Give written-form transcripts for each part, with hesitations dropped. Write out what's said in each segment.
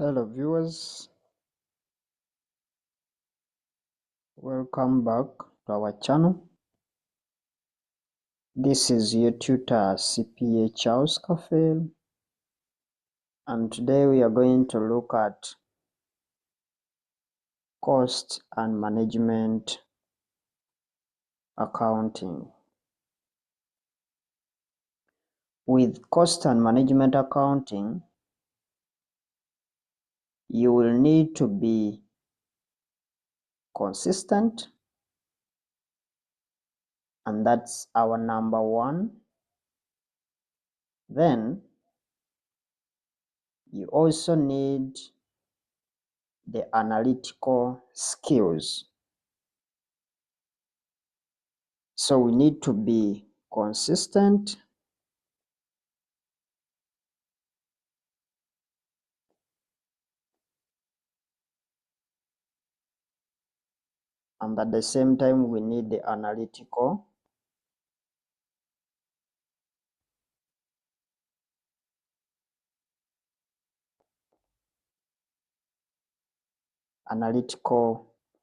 Hello viewers, welcome back to our channel. This is your tutor CPA Charles Cafe, and today we are going to look at cost and management accounting. With cost and management accounting, you will need to be consistent, and that's our number one. Then you also need the analytical skills. So we need to be consistent, and at the same time we need the analytical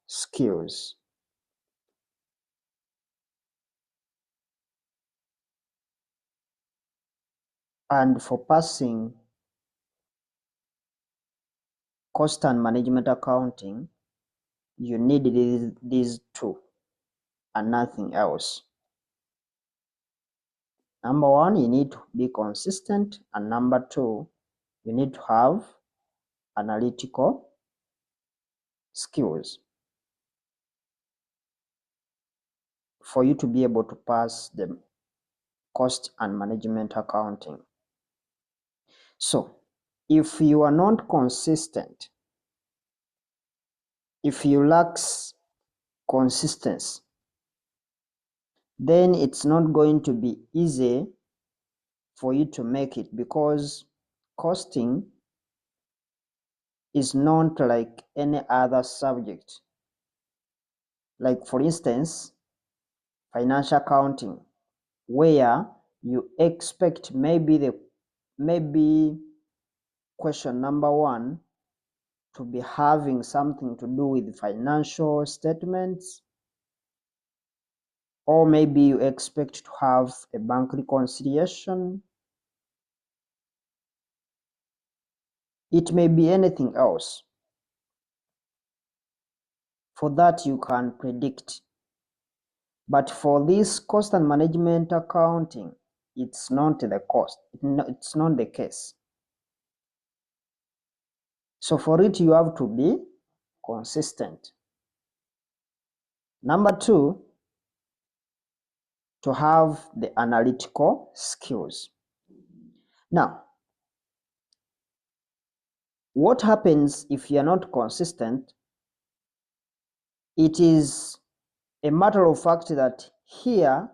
skills. And for passing cost and management accounting, you need these two and nothing else. Number one, you need to be consistent, and number two, you need to have analytical skills for you to be able to pass the cost and management accounting. So if you are not consistent, if you lack consistency, then it's not going to be easy for you to make it, because costing is not like any other subject. Like for instance, financial accounting, where you expect maybe question number one to be having something to do with financial statements, or maybe you expect to have a bank reconciliation. It may be anything else. For that you can predict. But for this cost and management accounting, it's not it's not the case. So for it, you have to be consistent. Number two, to have the analytical skills. Now, what happens if you are not consistent? It is a matter of fact that here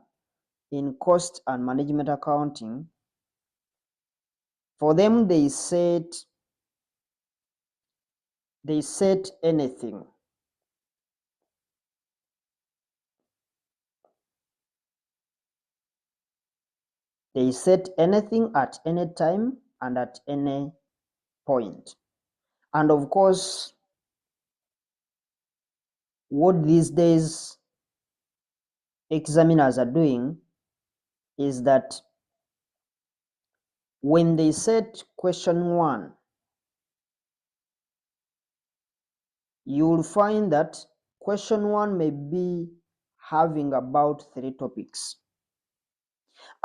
in cost and management accounting, for them they set anything. They set anything at any time and at any point. And of course, what these days examiners are doing is that when they set question one, you will find that question one may be having about 3 topics.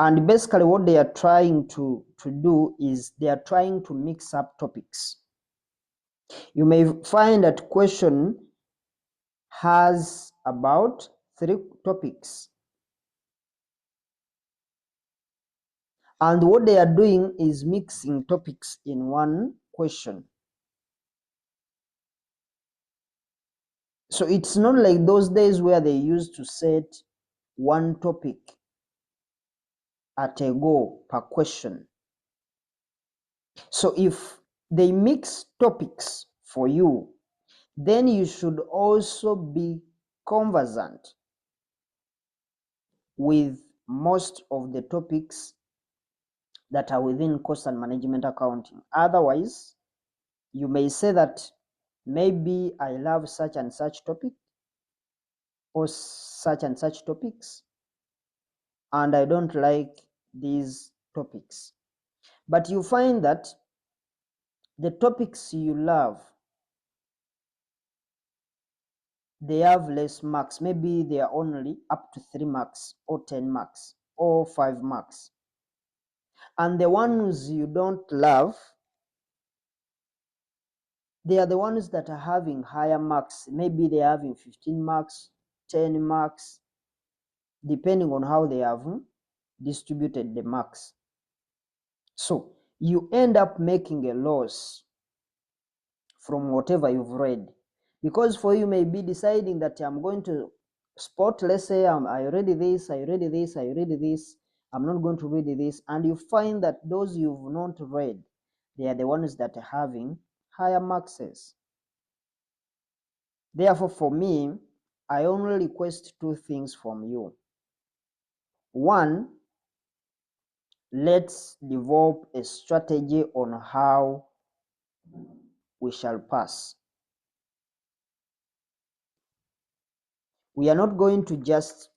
And basically what they are trying to do is they are trying to mix up topics. You may find that question has about 3 topics. And what they are doing is mixing topics in one question. So it's not like those days where they used to set one topic at a go per question. So if they mix topics for you, then you should also be conversant with most of the topics that are within cost and management accounting. Otherwise, You may say that maybe I love such and such topic or such and such topics, and I don't like these topics. But you find that the topics you love, they have less marks. Maybe they are only up to 3 marks or 10 marks or 5 marks. And the ones you don't love, they are the ones that are having higher marks. Maybe they are having 15 marks, 10 marks, depending on how they have distributed the marks. So you end up making a loss from whatever you've read, because for you may be deciding that I'm going to spot, let's say I read this, I read this, I read this, I'm not going to read this, and you find that those you've not read, they are the ones that are having higher marks. Therefore, for me, I only request 2 things from you. One, let's develop a strategy on how we shall pass. We are not going to just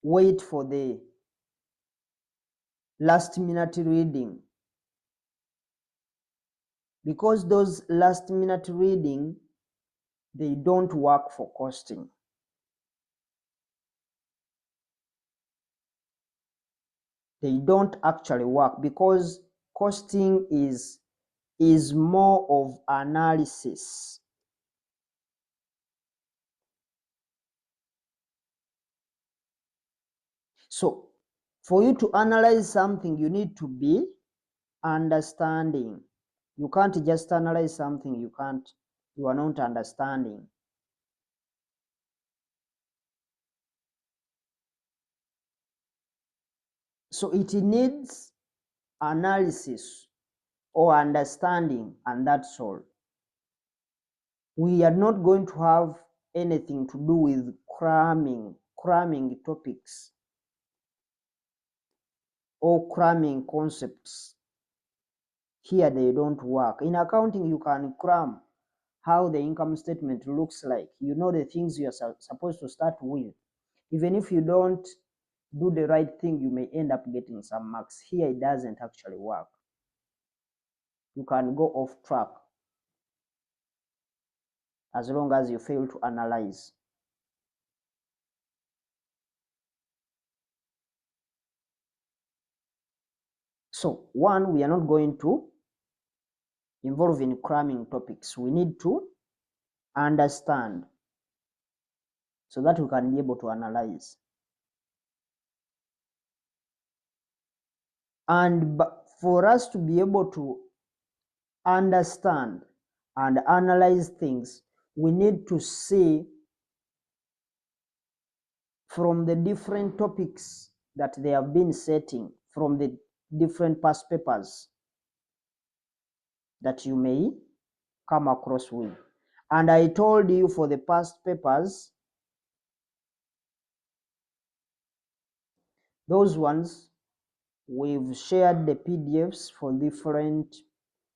wait for the last minute reading, because those last minute reading, they don't work for costing. They don't actually work, because costing is more of analysis. So for you to analyze something, you need to be understanding. You can't just analyze something you are not understanding. So it needs analysis or understanding, and that's all. We are not going to have anything to do with cramming topics or cramming concepts. Here they don't work. In accounting, you can cram how the income statement looks like. You know the things you are supposed to start with. Even if you don't do the right thing, you may end up getting some marks. Here it doesn't actually work. You can go off track as long as you fail to analyze. So one, we are not going to involve in cramming topics. We need to understand so that we can be able to analyze. And for us to be able to understand and analyze things, we need to see from the different topics that they have been setting, from the different past papers that you may come across with. And I told you for the past papers, those ones, we've shared the PDFs for different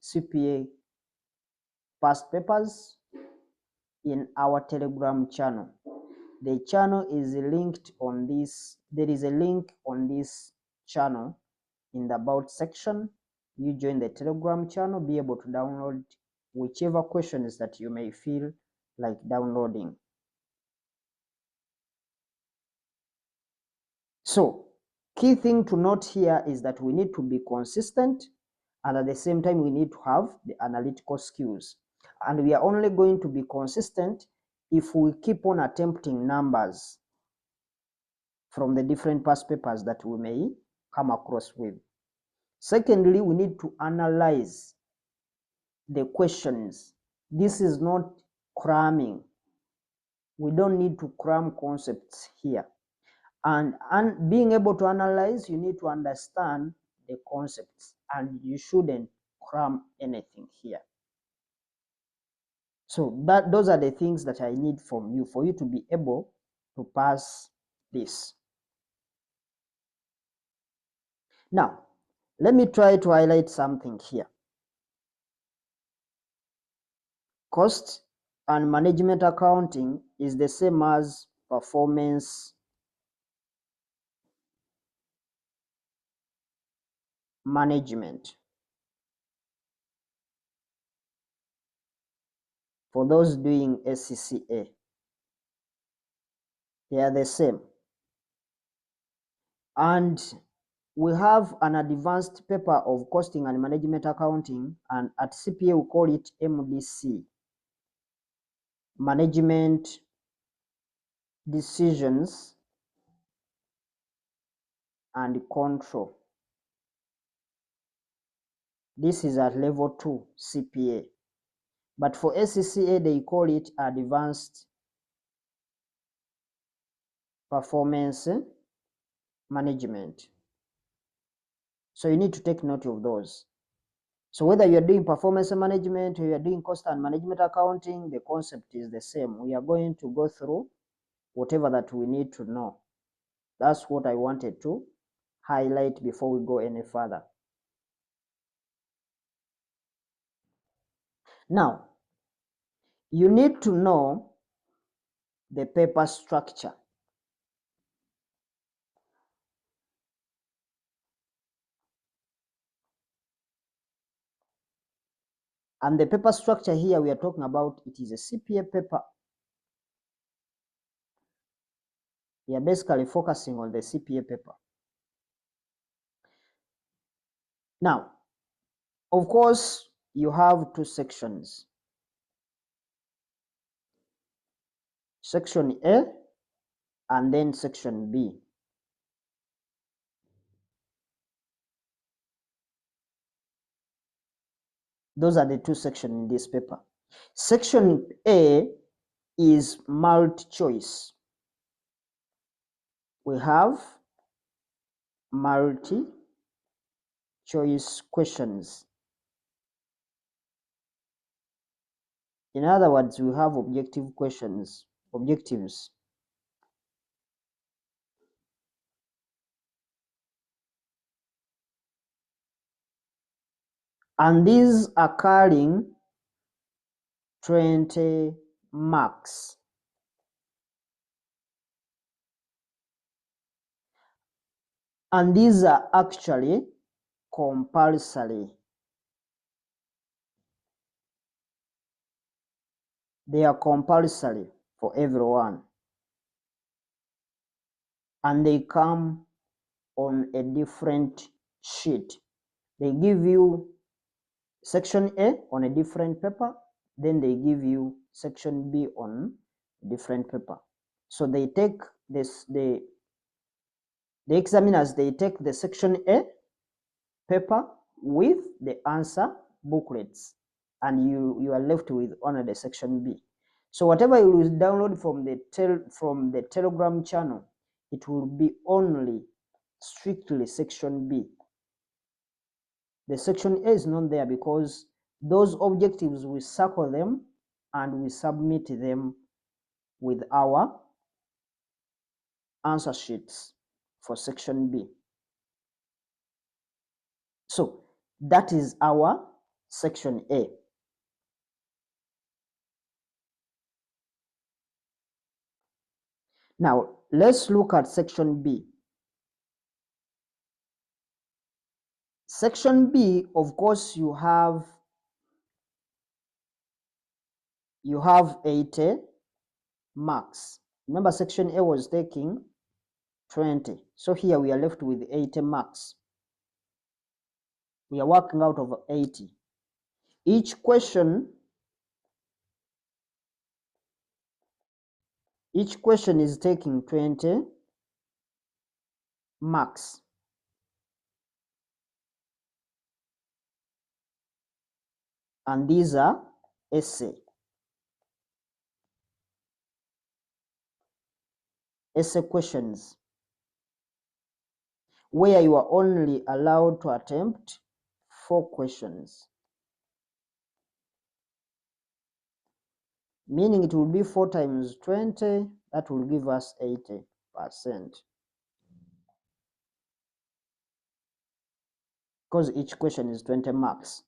CPA past papers in our Telegram channel. The channel is linked on this. There is a link on this channel in the about section. You join the Telegram channel, be able to download whichever questions that you may feel like downloading. So, key thing to note here is that we need to be consistent, and at the same time we need to have the analytical skills. And we are only going to be consistent if we keep on attempting numbers from the different past papers that we may come across with. Secondly, we need to analyze the questions. This is not cramming. We don't need to cram concepts here. And being able to analyze, you need to understand the concepts, and you shouldn't cram anything here. So those are the things that I need from you for you to be able to pass this. Now, let me try to highlight something here. Cost and management accounting is the same as performance management. For those doing ACCA, they are the same. And we have an advanced paper of costing and management accounting, and at CPA we call it MDC, Management Decisions and Control. This is at level 2 CPA. But for ACCA, they call it Advanced Performance Management. So you need to take note of those. So whether you are doing performance management or you are doing cost and management accounting, the concept is the same. We are going to go through whatever that we need to know. That's what I wanted to highlight before we go any further. Now, you need to know the paper structure. And the paper structure here we are talking about, it is a CPA paper. We are basically focusing on the CPA paper. Now, of course, you have two sections. Section A and then section B. Those are the two sections in this paper. Section A is multi-choice. We have multi-choice questions. In other words, we have objective questions, objectives. And these are carrying 20 marks. And these are actually compulsory. They are compulsory for everyone. And they come on a different sheet. They give you section A on a different paper, then they give you section B on a different paper. So they take this, the examiners, they take the section A paper with the answer booklets, and you are left with only the section B. So whatever you will download from the Telegram channel, it will be only strictly section B. The section A is not there because those objectives, we circle them and we submit them with our answer sheets for section B. So that is our section A. Now let's look at section B. Section B, of course, you have 80 marks. Remember, section A was taking 20. So here we are left with 80 marks. We are working out of 80. Each question is taking 20 marks. And these are essay questions, where you are only allowed to attempt 4 questions. Meaning it will be 4 times 20, that will give us 80%. Because each question is 20 marks.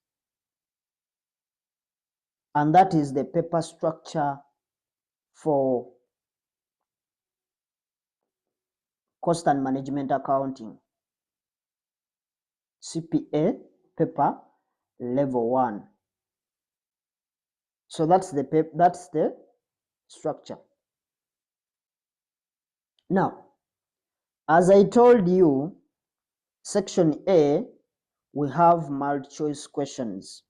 and that is the paper structure for cost and management accounting, CPA paper level 1. So that's the structure. Now, as I told you, section A, we have multiple choice questions.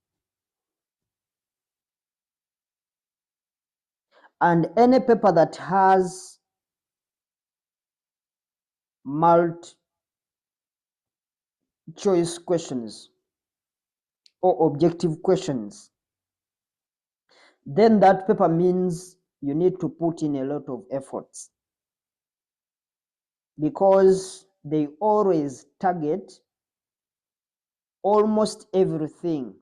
And any paper that has multiple choice questions or objective questions, then that paper means you need to put in a lot of efforts, because they always target almost everything,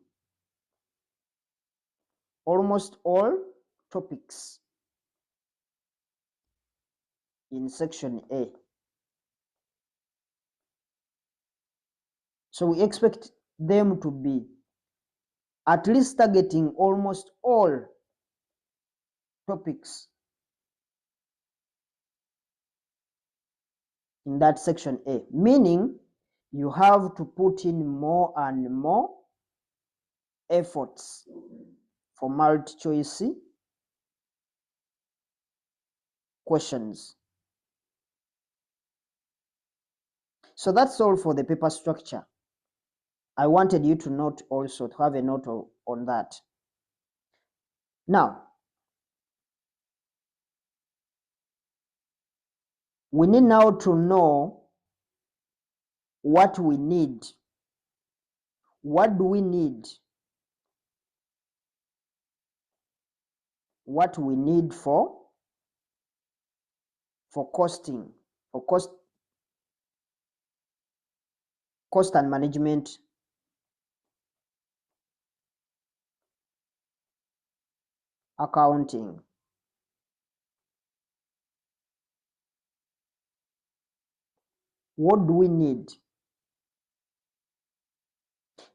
almost all topics in section A. So we expect them to be at least targeting almost all topics in that section A, meaning you have to put in more and more efforts for multi-choice questions. So that's all for the paper structure. I wanted you to note also, to have a note on that. Now, we need now to know what we need. What do we need? What we need for costing, for cost and management accounting. What do we need?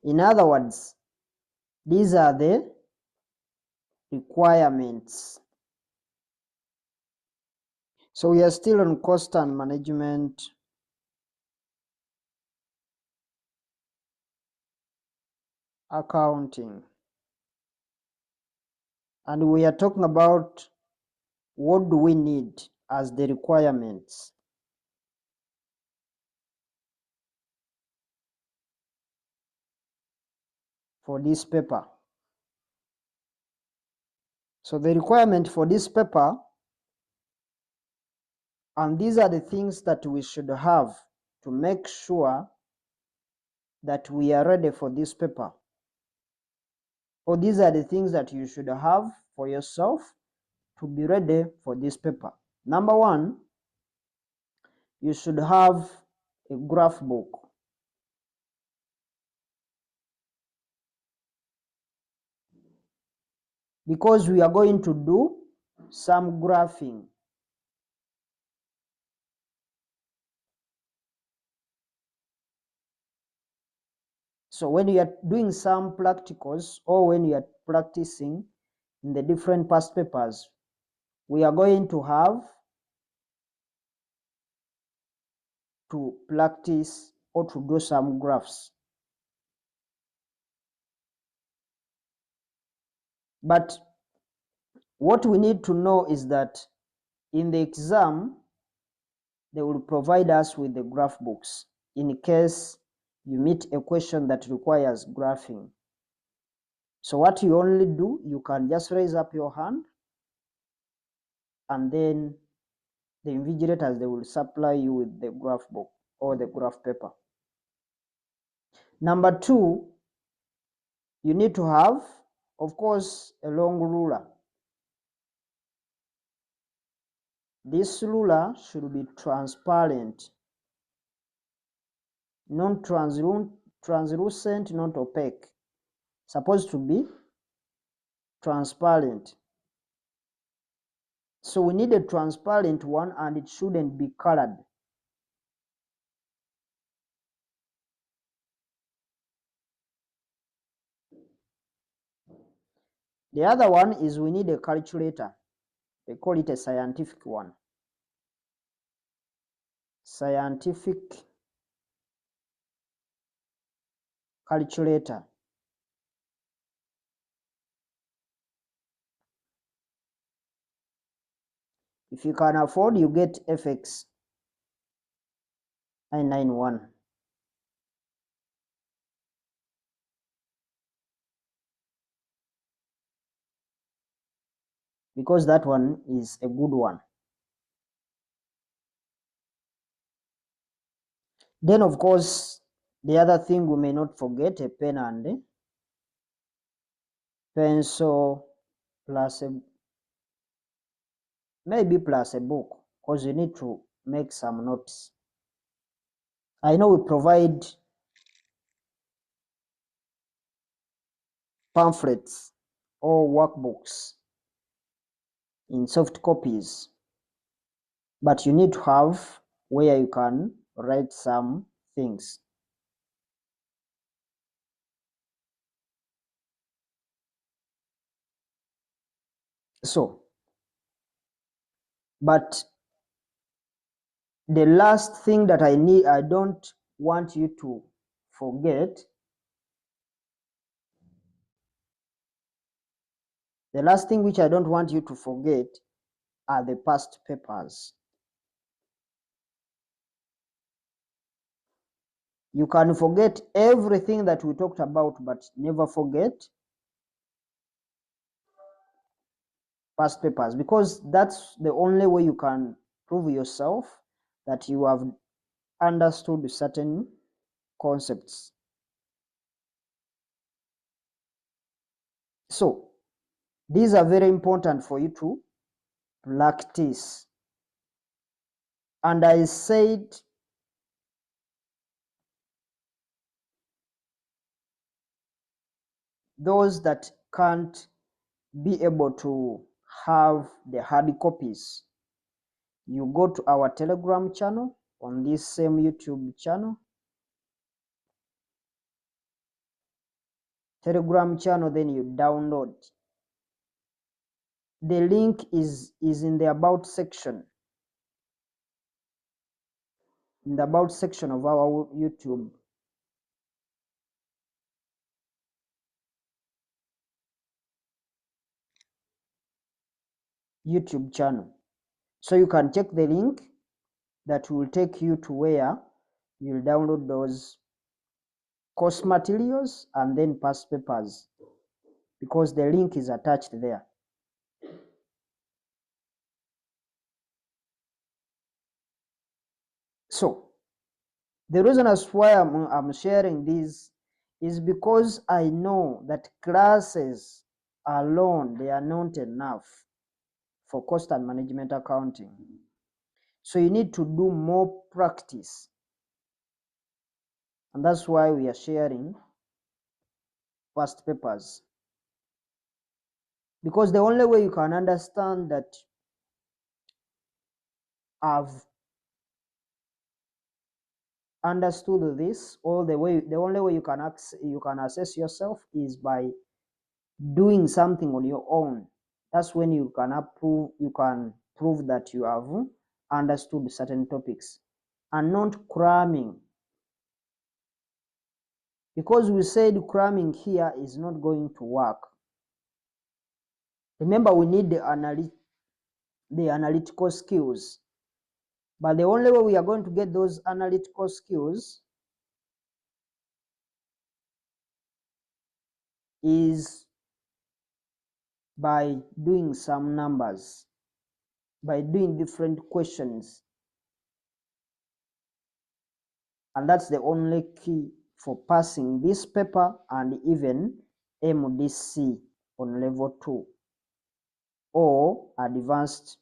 In other words, these are the requirements. So we are still on cost and management accounting, and we are talking about what do we need as the requirements. For this paper. So the requirement for this paper, and these are the things that we should have to make sure that we are ready for this paper. Or these are the things that you should have for yourself to be ready for this paper. Number one, you should have a graph book. Because we are going to do some graphing. So when you are doing some practicals, or when you are practicing in the different past papers, we are going to have to practice or to do some graphs. But what we need to know is that in the exam, they will provide us with the graph books in case you meet a question that requires graphing. So what you only do, you can just raise up your hand, and then the invigilators, they will supply you with the graph book or the graph paper. Number two, you need to have, of course, a long ruler. This ruler should be transparent, not translucent, not opaque. Supposed to be transparent. So we need a transparent one, and it shouldn't be colored. The other one is we need a calculator. They call it a scientific one. Scientific calculator. If you can afford, you get FX 991. Because that one is a good one. Then, of course, the other thing we may not forget, a pen and pencil, plus maybe plus a book, because you need to make some notes. I know we provide pamphlets or workbooks in soft copies, but you need to have where you can write some things. So, but the last thing that I don't want you to forget, the last thing which I don't want you to forget are the past papers. You can forget everything that we talked about, but never forget past papers, because that's the only way you can prove yourself that you have understood certain concepts. So these are very important for you to practice. And I said those that can't be able to have the hard copies, you go to our Telegram channel on this same YouTube channel. Telegram channel, then you download. The link is in the about section. In the about section of our YouTube channel. So you can check the link that will take you to where you'll download those course materials and then past papers, because the link is attached there. So the reason as why I'm sharing this is because I know that classes alone, they are not enough for cost and management accounting. So you need to do more practice. And that's why we are sharing past papers. Because the only way you can understand that I've understood this all the way, the only way you can assess yourself is by doing something on your own. That's when you can prove that you have understood certain topics, and not cramming. Because we said cramming here is not going to work. Remember, we need the analytical skills. But the only way we are going to get those analytical skills is by doing some numbers, by doing different questions. And that's the only key for passing this paper and even MDC on level 2 or advanced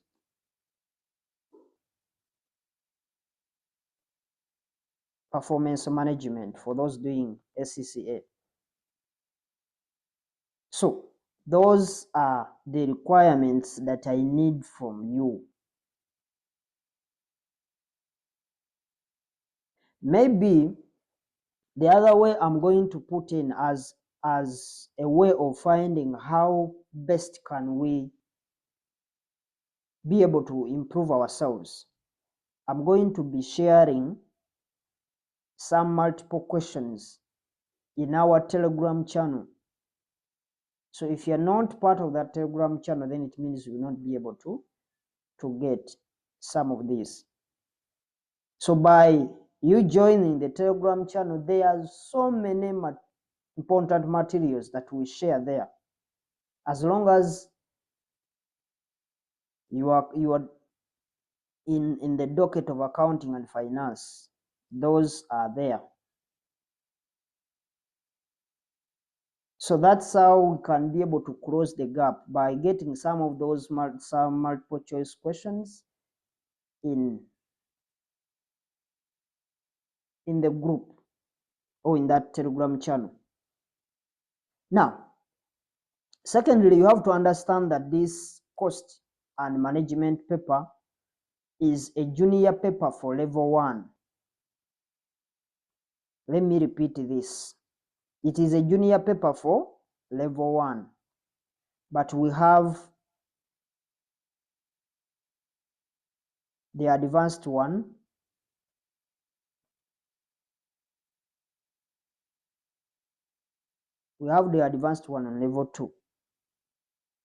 performance management for those doing ACCA. So those are the requirements that I need from you. Maybe the other way I'm going to put in, as as a way of finding how best can we be able to improve ourselves, I'm going to be sharing some multiple questions in our Telegram channel. So if you're not part of that Telegram channel, then it means you will not be able to get some of these. So by you joining the Telegram channel, there are so many important materials that we share there. As long as you are in the docket of accounting and finance, those are there. So that's how we can be able to close the gap, by getting some of those some multiple choice questions in the group or in that Telegram channel. Now, secondly, you have to understand that this cost and management paper is a junior paper for level 1. Let me repeat this. It is a junior paper for level 1, but we have the advanced one, on level 2.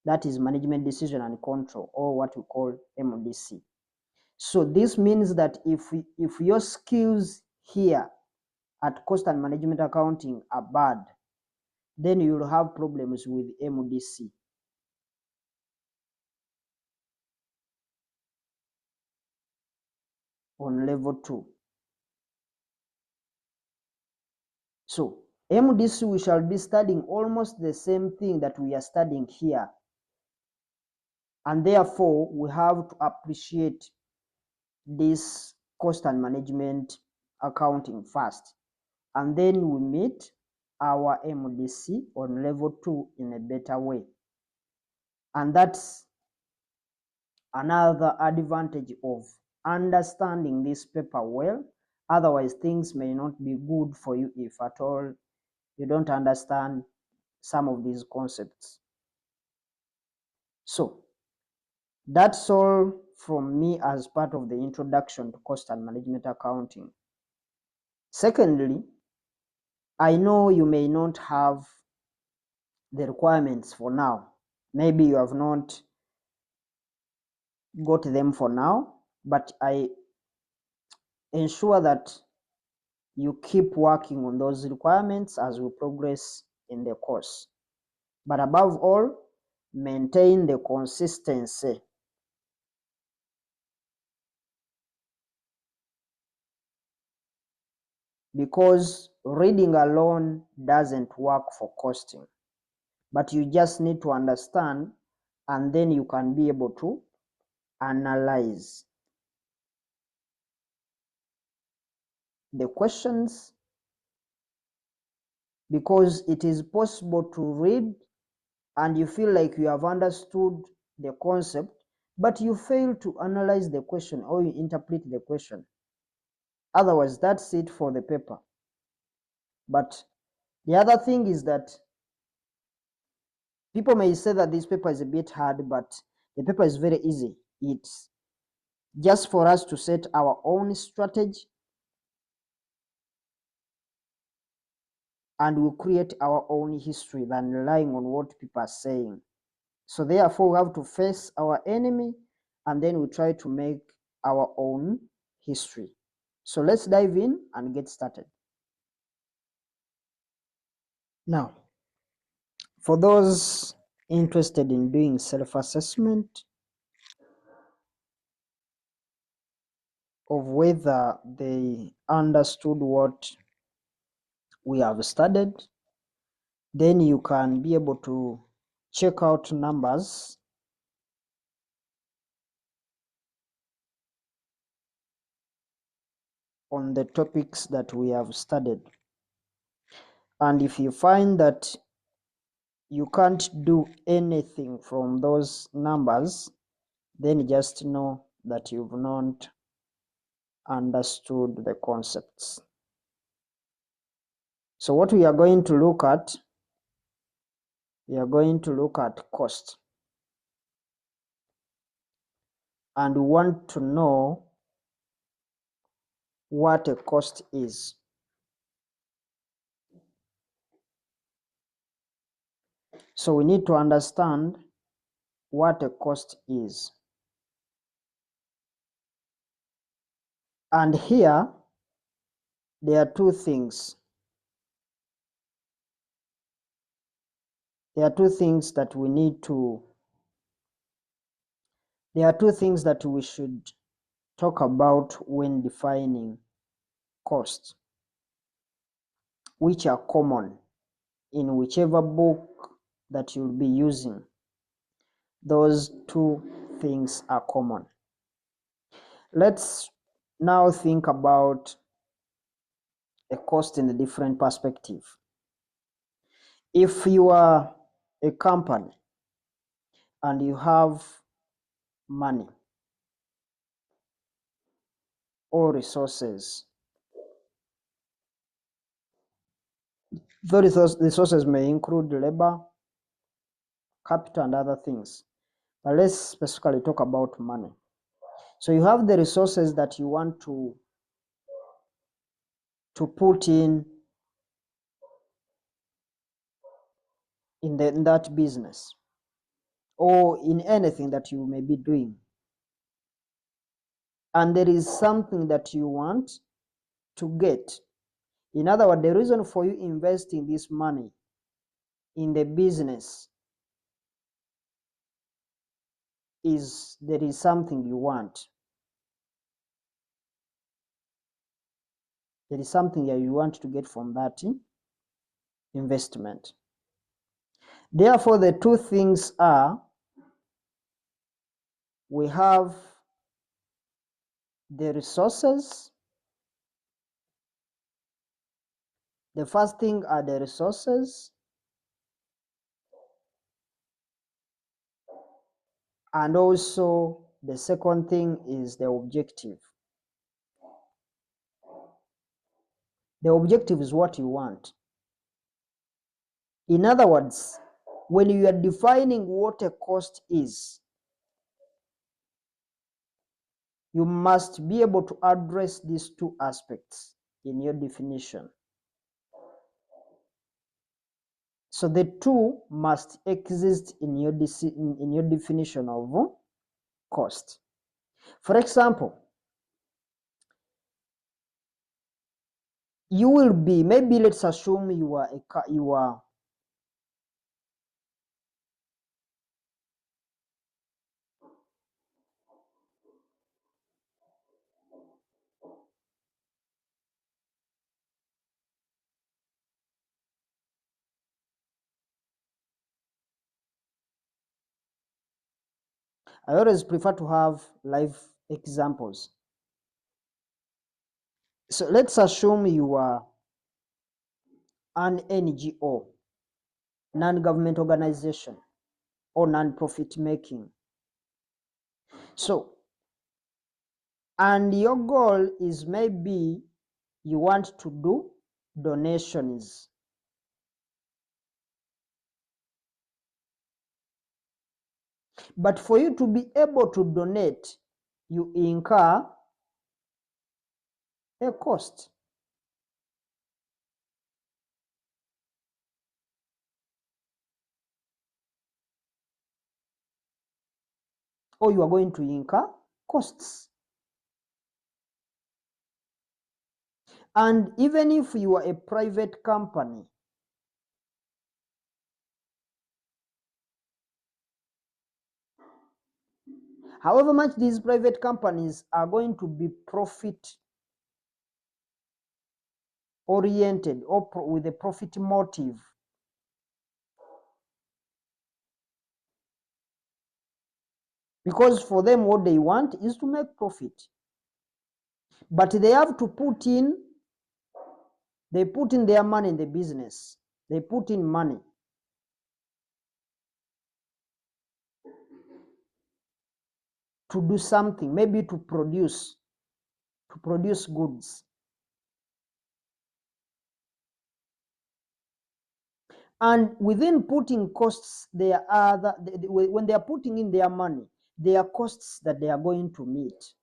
That is management decision and control, or what we call MDC. So this means that if your skills here at cost and management accounting are bad, then you will have problems with MDC. On level 2. So MDC, we shall be studying almost the same thing that we are studying here, and therefore we have to appreciate this cost and management accounting first, and then we meet our MDC on level 2 in a better way. And that's another advantage of understanding this paper well. Otherwise, things may not be good for you if at all you don't understand some of these concepts. So that's all from me as part of the introduction to cost and management accounting. Secondly, I know you may not have the requirements for now. Maybe you have not got them for now, but I ensure that you keep working on those requirements as we progress in the course. But above all, maintain the consistency. Because reading alone doesn't work for costing, but you just need to understand, and then you can be able to analyze the questions, because it is possible to read and you feel like you have understood the concept, but you fail to analyze the question or you interpret the question. Otherwise, that's it for the paper. But the other thing is that people may say that this paper is a bit hard, but the paper is very easy. It's just for us to set our own strategy and we create our own history than relying on what people are saying. So therefore, we have to face our enemy and then we try to make our own history. So let's dive in and get started. Now, for those interested in doing self-assessment of whether they understood what we have studied, then you can be able to check out numbers on the topics that we have studied. And if you find that you can't do anything from those numbers, then just know that you've not understood the concepts. So what we are going to look at we are going to look at cost. And we want to know what a cost is. So we need to understand what a cost is. And here, there are two things. There are two things that we need to, there are two things that we should talk about when defining cost, which are common in whichever book that you'll be using. Those two things are common. Let's now think about a cost in a different perspective. If you are a company and you have money or resources, those resources may include labor, capital, and other things. But let's specifically talk about money. So you have the resources that you want to put in that business or in anything that you may be doing. And there is something that you want to get. In other words, the reason for you investing this money in the business is there is something you want. There is something that you want to get from that investment. Therefore, the two things are, we have the resources. The first thing are the resources, and also the second thing is the objective. The objective is what you want. In other words, when you are defining what a cost is, you must be able to address these two aspects in your definition. So the two must exist in your definition of cost. For example, you will be, maybe let's assume you are I always prefer to have live examples. So let's assume you are an NGO, non-government organization, or non-profit making. So, and your goal is maybe you want to do donations. But for you to be able to donate, you incur a cost. Or you are going to incur costs. And even if you are a private company, however much these private companies are going to be profit oriented or with a profit motive, because for them what they want is to make profit, but they have to put in their money in the business. They put in money to do something, maybe to produce goods. And within putting costs, there are when they are putting in their money, there are costs that they are going to meet.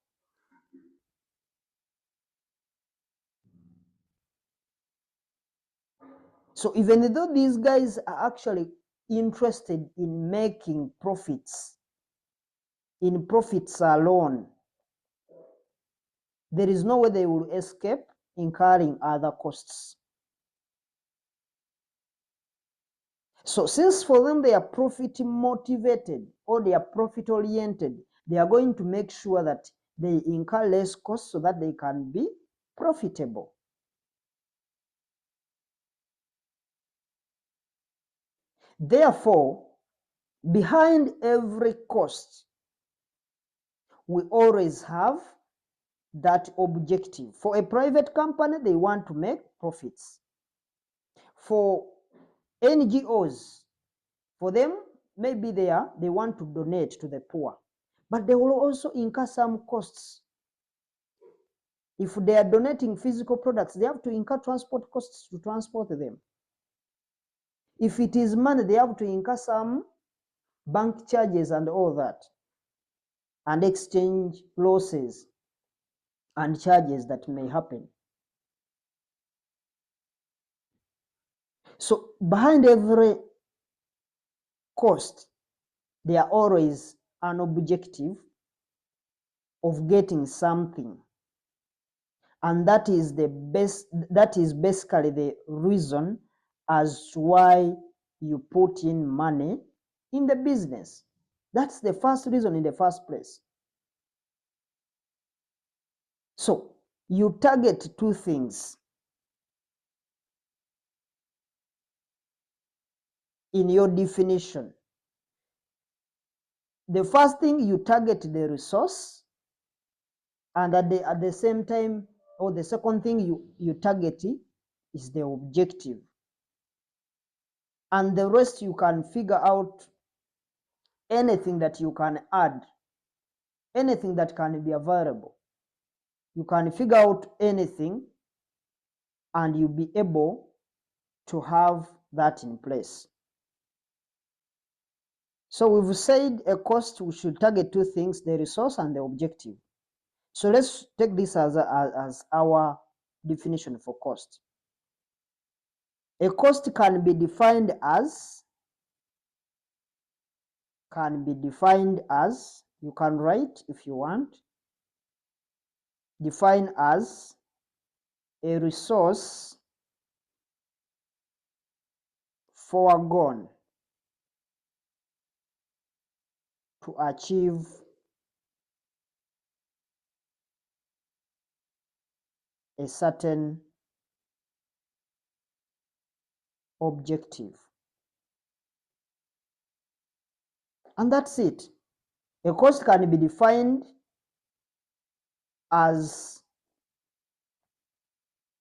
So even though these guys are actually interested in making profits, in profits alone, there is no way they will escape incurring other costs. So since for them they are profit motivated or they are profit oriented, they are going to make sure that they incur less costs so that they can be profitable. Therefore, behind every cost, we always have that objective. For a private company, they want to make profits. For NGOs, for them, maybe they want to donate to the poor, but they will also incur some costs. If they are donating physical products, they have to incur transport costs to transport them. If it is money, they have to incur some bank charges and all that, and exchange losses and charges that may happen. So behind every cost, there are always an objective of getting something. And that is basically the reason as to why you put in money in the business. That's the first reason in the first place. So you target two things in your definition. The first thing, you target the resource, and at the same time, or the second thing you target is the objective. And the rest you can figure out anything that you can add, anything that can be available. You can figure out anything and you'll be able to have that in place. So we've said a cost, we should target two things, the resource and the objective. So let's take this as our definition for cost. A cost can be defined as, you can write if you want, define as a resource foregone to achieve a certain objective. And that's it. A cost can be defined as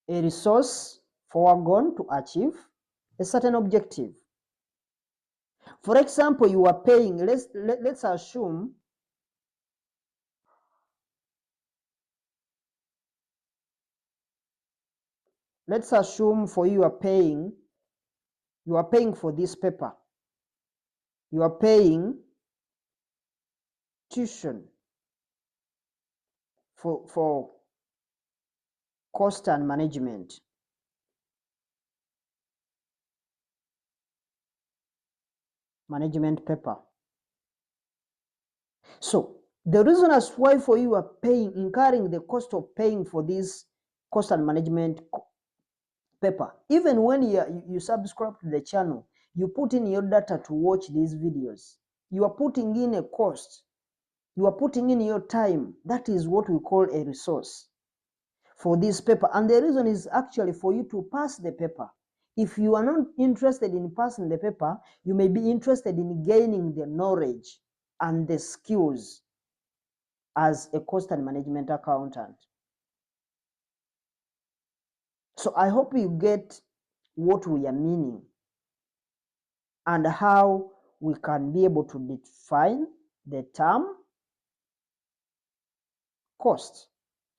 a resource foregone to achieve a certain objective. For example, you are paying, let's assume for you are paying for this paper. You are paying tuition for cost and management. Management paper. So the reason as why for you are incurring the cost of paying for this cost and management paper, even when you subscribe to the channel, you put in your data to watch these videos, you are putting in a cost, you are putting in your time. That is what we call a resource for this paper. And the reason is actually for you to pass the paper. If you are not interested in passing the paper, you may be interested in gaining the knowledge and the skills as a cost and management accountant. So I hope you get what we are meaning and how we can be able to define the term cost.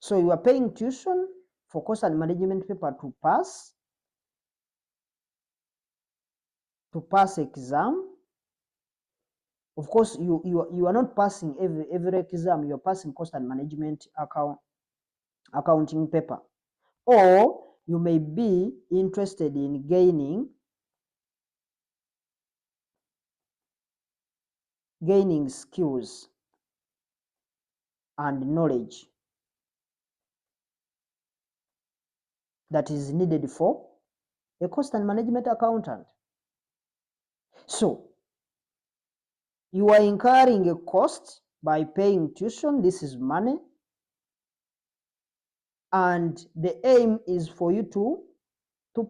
So you are paying tuition for cost and management paper to pass. to pass exam. Of course, you are not passing every exam. You are passing cost and management accounting paper, or you may be interested in gaining skills and knowledge that is needed for a cost and management accountant. So you are incurring a cost by paying tuition. This is money, and the aim is for you to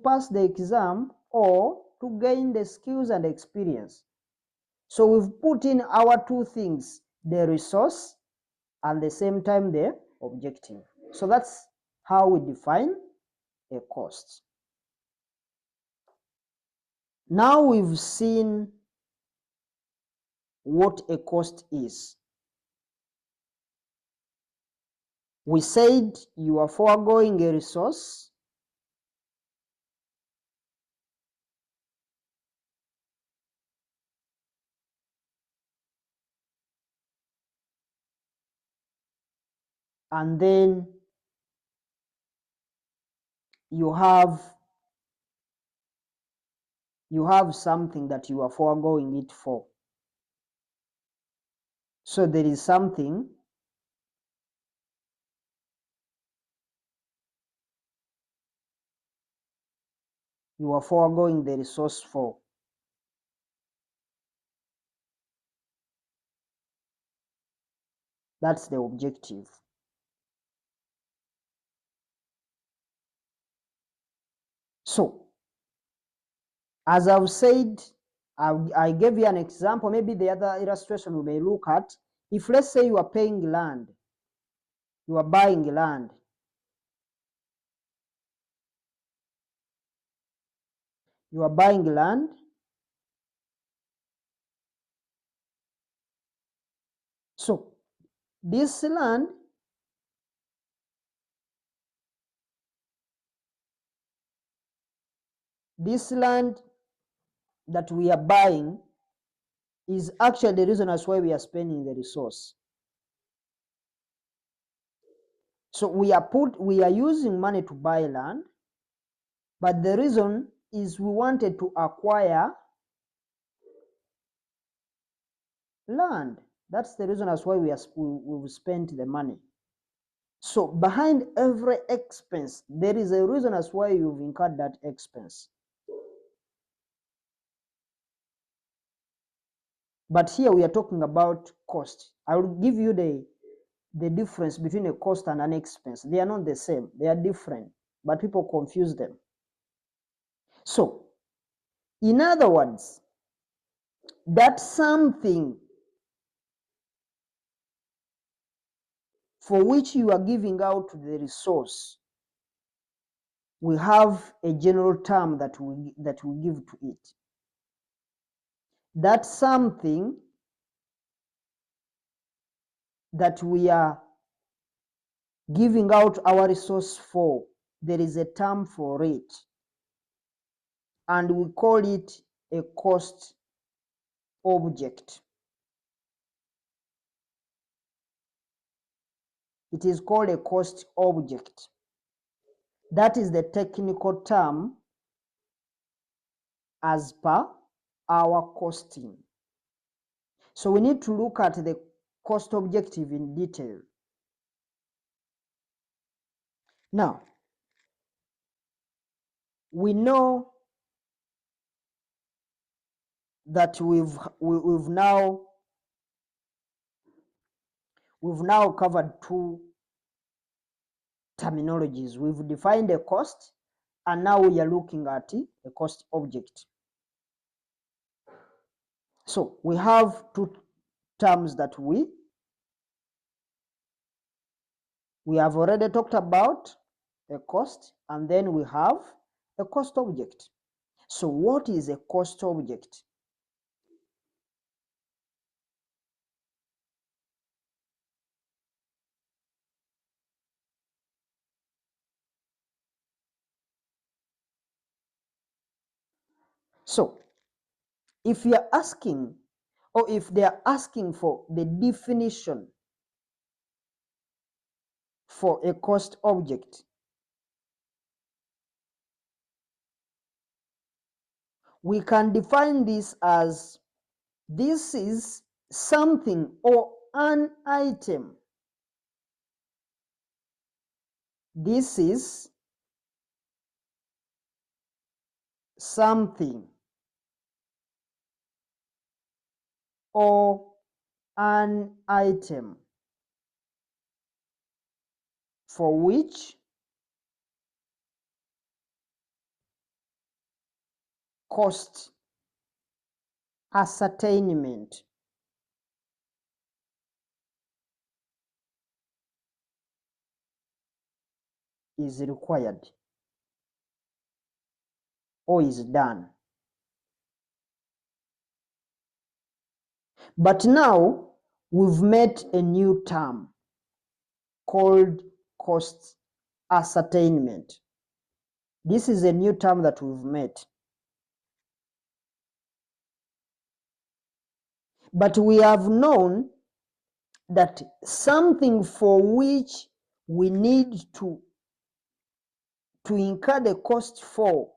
pass the exam or to gain the skills and experience. So we've put in our two things, the resource and the same time the objective. So that's how we define a cost. Now we've seen what a cost is. We said you are foregoing a resource, and then you have something that you are foregoing it for. So there is something you are foregoing the resource for. That's the objective. So, as I've said, I gave you an example. Maybe the other illustration we may look at, if let's say you are paying land, you are buying land, you are buying land, so this land that we are buying is actually the reason as why we are spending the resource. So we are using money to buy land, but the reason is we wanted to acquire land. That's the reason as why we've spent the money. So behind every expense, there is a reason as why you've incurred that expense. But here we are talking about cost. I will give you the difference between a cost and an expense. They are not the same. They are different, but people confuse them. So, in other words, that something for which you are giving out the resource, we have a general term that we give to it. That something that we are giving out our resource for, there is a term for it, and we call it a cost object. It is called a cost object. That is the technical term as per our costing. So we need to look at the cost objective in detail. Now, we know that we've now covered two terminologies. We've defined a cost, and now we are looking at a cost object. So we have two terms that we have already talked about, a cost, and then we have a cost object. So what is a cost object? So if you're asking, or if they are asking for the definition for a cost object, we can define this as this is something or an item. This is something or an item for which cost ascertainment is required or is done. But now we've met a new term called cost ascertainment. This is a new term that we've met. But we have known that something for which we need to incur the cost for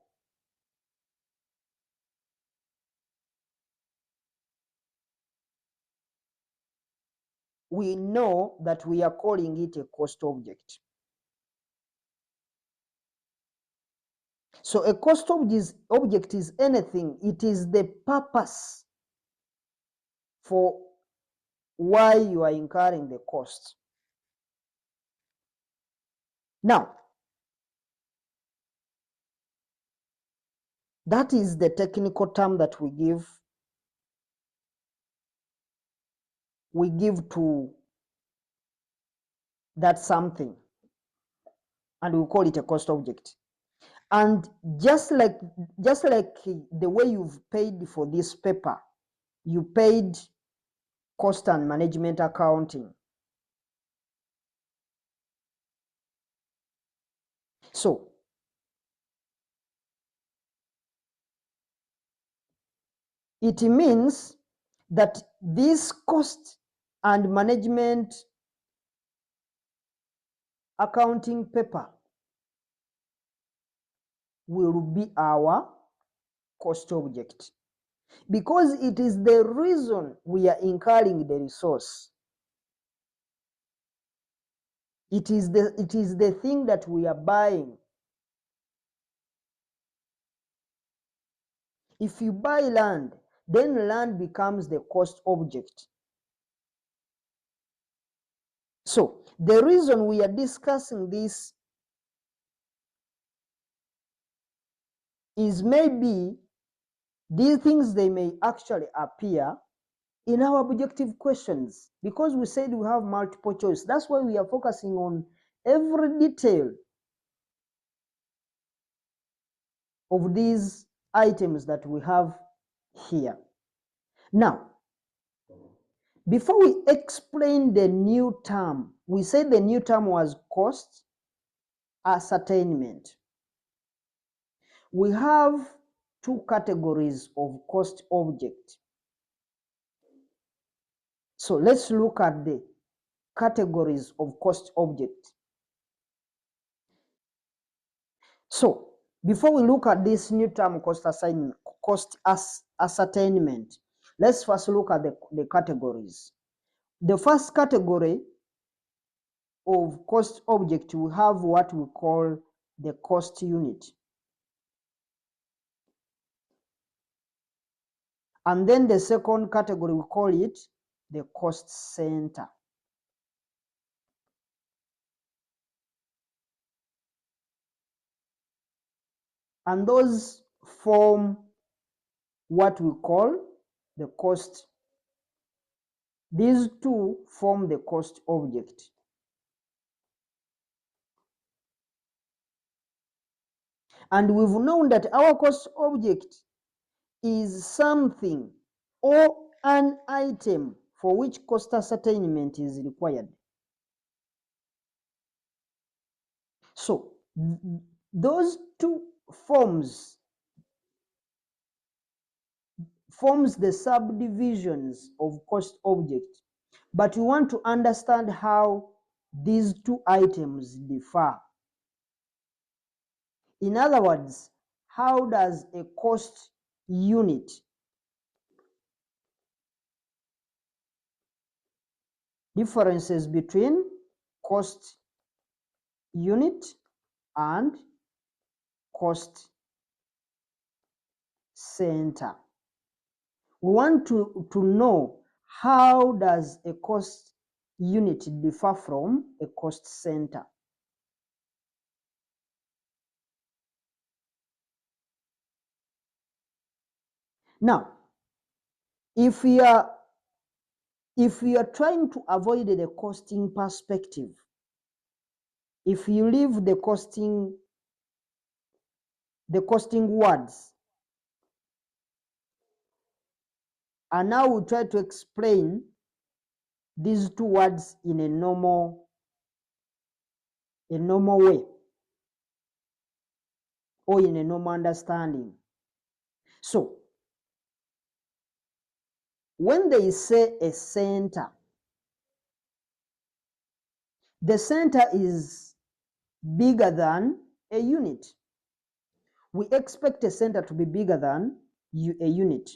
we know that we are calling it a cost object. So a cost object is anything. It is the purpose for why you are incurring the cost. Now, that is the technical term that we give to that something, and we call it a cost object. And just like the way you've paid for this paper, you paid cost and management accounting. So it means that this cost and management accounting paper will be our cost object, because it is the reason we are incurring the resource. It is the thing that we are buying. If you buy land, then land becomes the cost object. So the reason we are discussing this is maybe these things, they may actually appear in our objective questions, because we said we have multiple choice. That's why we are focusing on every detail of these items that we have here. Now, before we explain the new term, we said the new term was cost ascertainment. We have two categories of cost object. So let's look at the categories of cost object. So before we look at this new term cost ascertainment, let's first look at the categories. The first category of cost object, we have what we call the cost unit. And then the second category, we call it the cost center. And those form what we call the cost. These two form the cost object. And we've known that our cost object is something or an item for which cost ascertainment is required. So those two forms forms the subdivisions of cost object, but we want to understand how these two items differ. In other words, how does a cost unit differences between cost unit and cost center. We want to know how does a cost unit differ from a cost center. Now, if we are trying to avoid the costing perspective, if you leave the costing words, and now we try to explain these two words in a normal way, or in a normal understanding. So, when they say a center, the center is bigger than a unit. We expect a center to be bigger than a unit.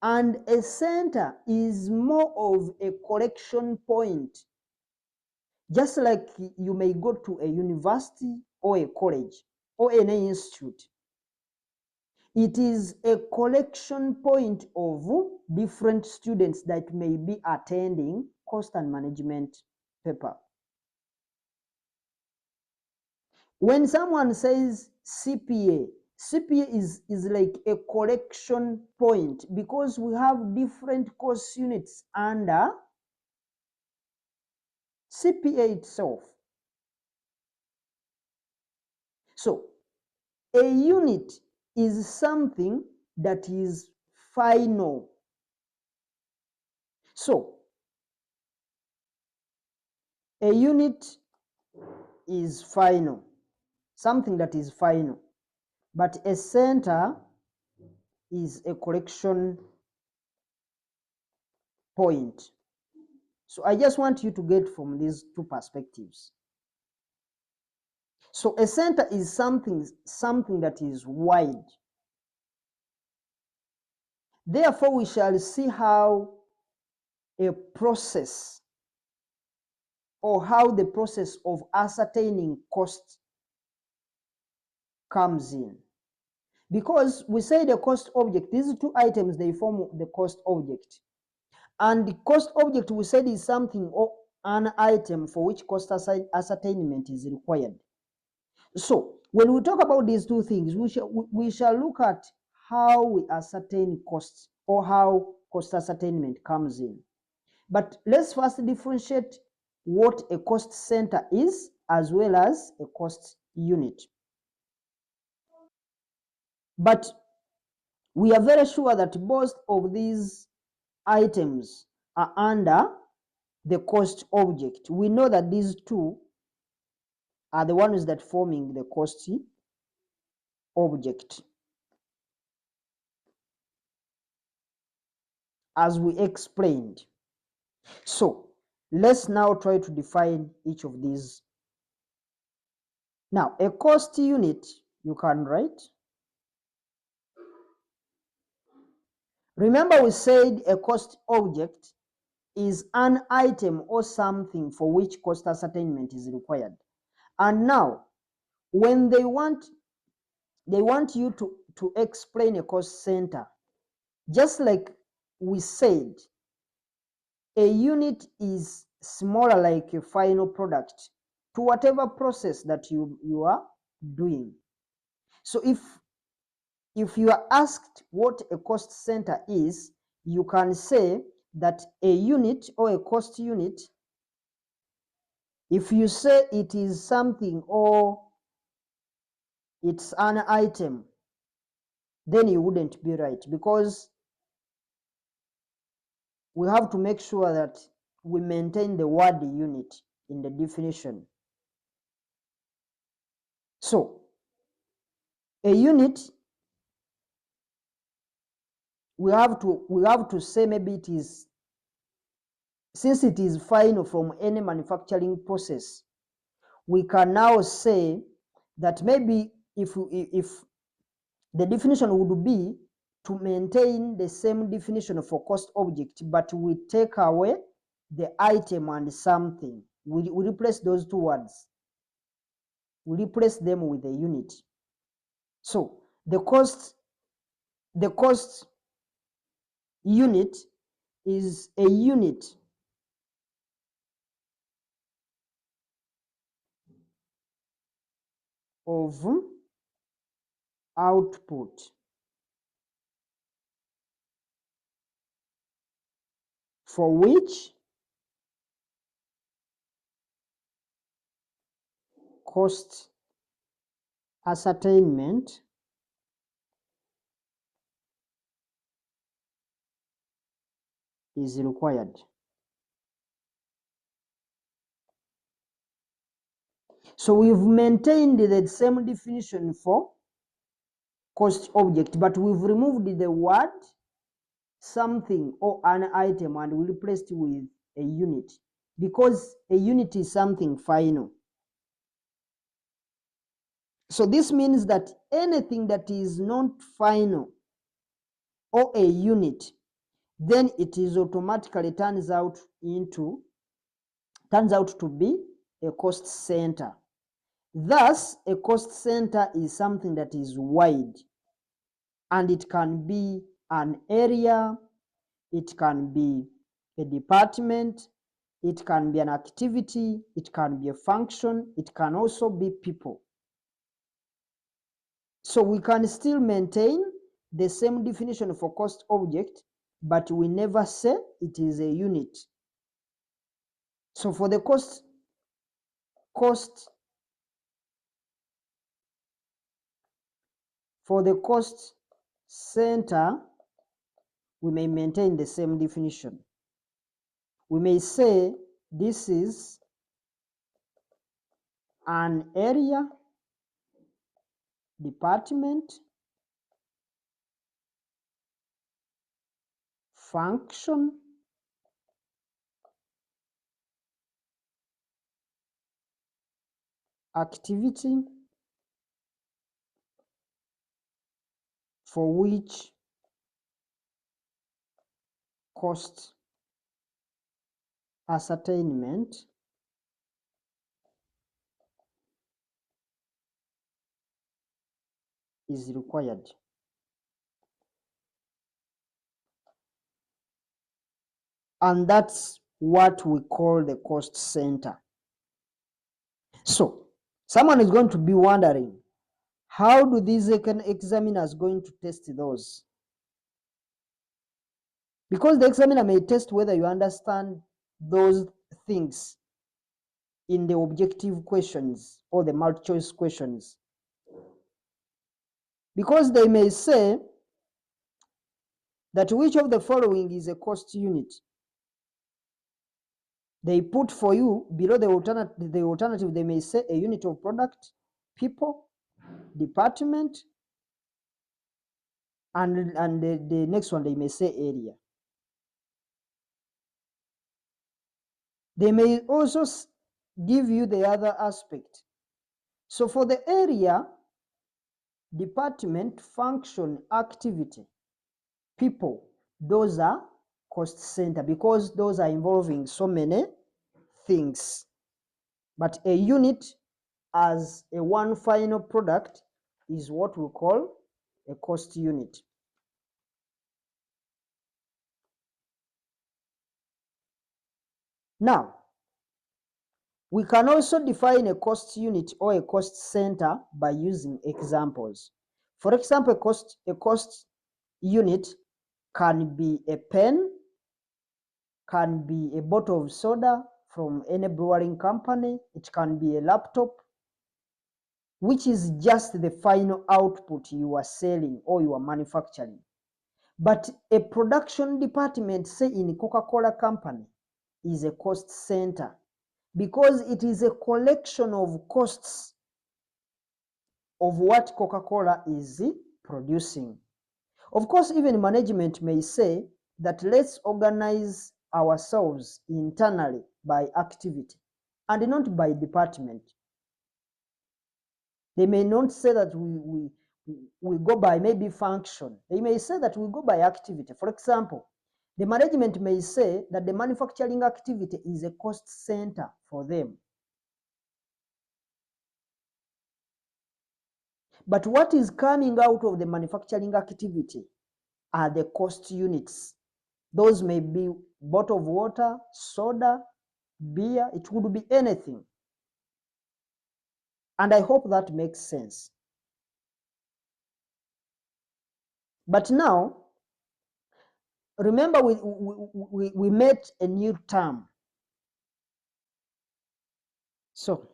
And a center is more of a collection point. Just like you may go to a university or a college or any institute. It is a collection point of different students that may be attending cost and management paper. When someone says CPA is like a collection point because we have different course units under CPA itself. So, a unit is something that is final. So, a unit is final, something that is final, but a center is a collection point. So I just want you to get from these two perspectives. So a center is something that is wide. Therefore, we shall see how a process or how the process of ascertaining cost comes in. Because we say the cost object, these two items, they form the cost object. And the cost object, we said, is something or an item for which cost ascertainment is required. So when we talk about these two things, we shall look at how we ascertain costs or how cost ascertainment comes in. But let's first differentiate what a cost center is as well as a cost unit. But we are very sure that both of these items are under the cost object. We know that these two are the ones that forming the cost object, as we explained. So let's now try to define each of these. Now, a cost unit, you can write. Remember, we said a cost object is an item or something for which cost ascertainment is required. And now, when they want you to explain a cost center, just like we said, a unit is smaller, like a final product to whatever process that you are doing. So if you are asked what a cost center is, you can say that a unit or a cost unit, if you say it is something or it's an item, then you wouldn't be right, because we have to make sure that we maintain the word unit in the definition. So a unit we have to say maybe it is, since it is final from any manufacturing process, we can now say that maybe if the definition would be to maintain the same definition for cost object, but we take away the item and something. We replace those two words. We replace them with a unit. So the cost unit is a unit of output for which cost ascertainment is required. So we've maintained the same definition for cost object, but we've removed the word something or an item and we replaced it with a unit, because a unit is something final. So this means that anything that is not final or a unit, then it is automatically turns out to be a cost center. Thus, a cost center is something that is wide, and it can be an area, it can be a department, it can be an activity, it can be a function, it can also be people. So we can still maintain the same definition for cost object, but we never say it is a unit. So for the cost center, we may maintain the same definition. We may say this is an area, department, function, activity for which cost ascertainment is required. And that's what we call the cost center. So someone is going to be wondering, how do these examiners going to test those? Because the examiner may test whether you understand those things in the objective questions or the multiple choice questions. Because they may say that which of the following is a cost unit. They put for you below the alternative, they may say a unit of product, people, department, and the next one they may say area. They may also give you the other aspect. So for the area, department, function, activity, people, those are cost center, because those are involving so many things. But a unit as a one final product is what we call a cost unit. Now, we can also define a cost unit or a cost center by using examples. For example, a cost unit can be a pen, can be a bottle of soda from any brewing company, it can be a laptop, which is just the final output you are selling or you are manufacturing. But a production department, say in Coca-Cola company, is a cost center, because it is a collection of costs of what Coca-Cola is producing. Of course, even management may say that let's organize ourselves internally by activity and not by department. They may not say that we go by maybe function. They may say that we go by activity. For example, the management may say that the manufacturing activity is a cost center for them. But what is coming out of the manufacturing activity are the cost units. Those may be bottle of water, soda, beer, it could be anything. And I hope that makes sense. But now, remember we met a new term. So,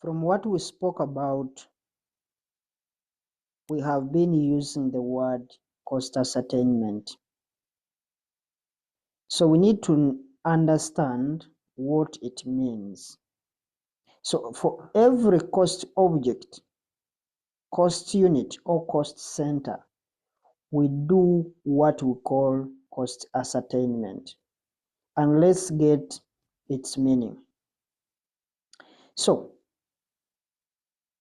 from what we spoke about, we have been using the word cost ascertainment. So we need to understand what it means. So for every cost object, cost unit, or cost center, we do what we call cost ascertainment. And let's get its meaning. So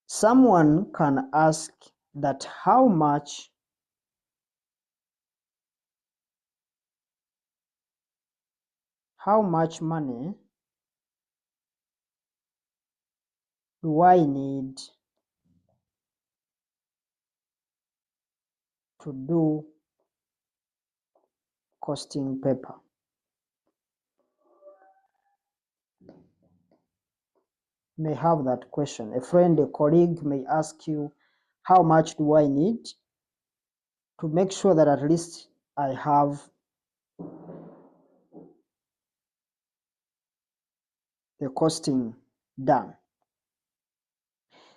someone can ask that how much money do I need to do costing paper? May have that question. A friend, a colleague may ask you, how much do I need to make sure that at least I have the costing done?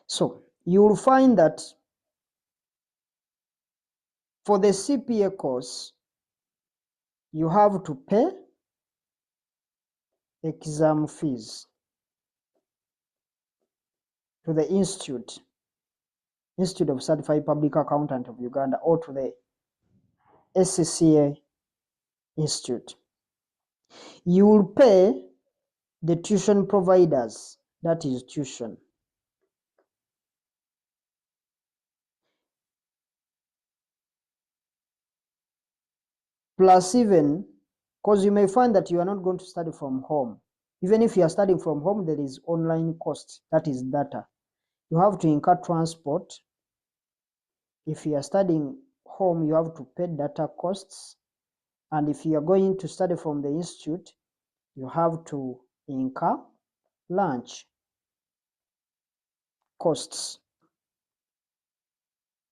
So you will find that for the CPA course, you have to pay exam fees to the Institute of Certified Public Accountant of Uganda, or to the ACCA Institute. You will pay the tuition providers, that is tuition. Plus even, because you may find that you are not going to study from home. Even if you are studying from home, there is online cost, that is data. You have to incur transport. If you are studying home, you have to pay data costs. And if you are going to study from the institute, you have to incur lunch costs.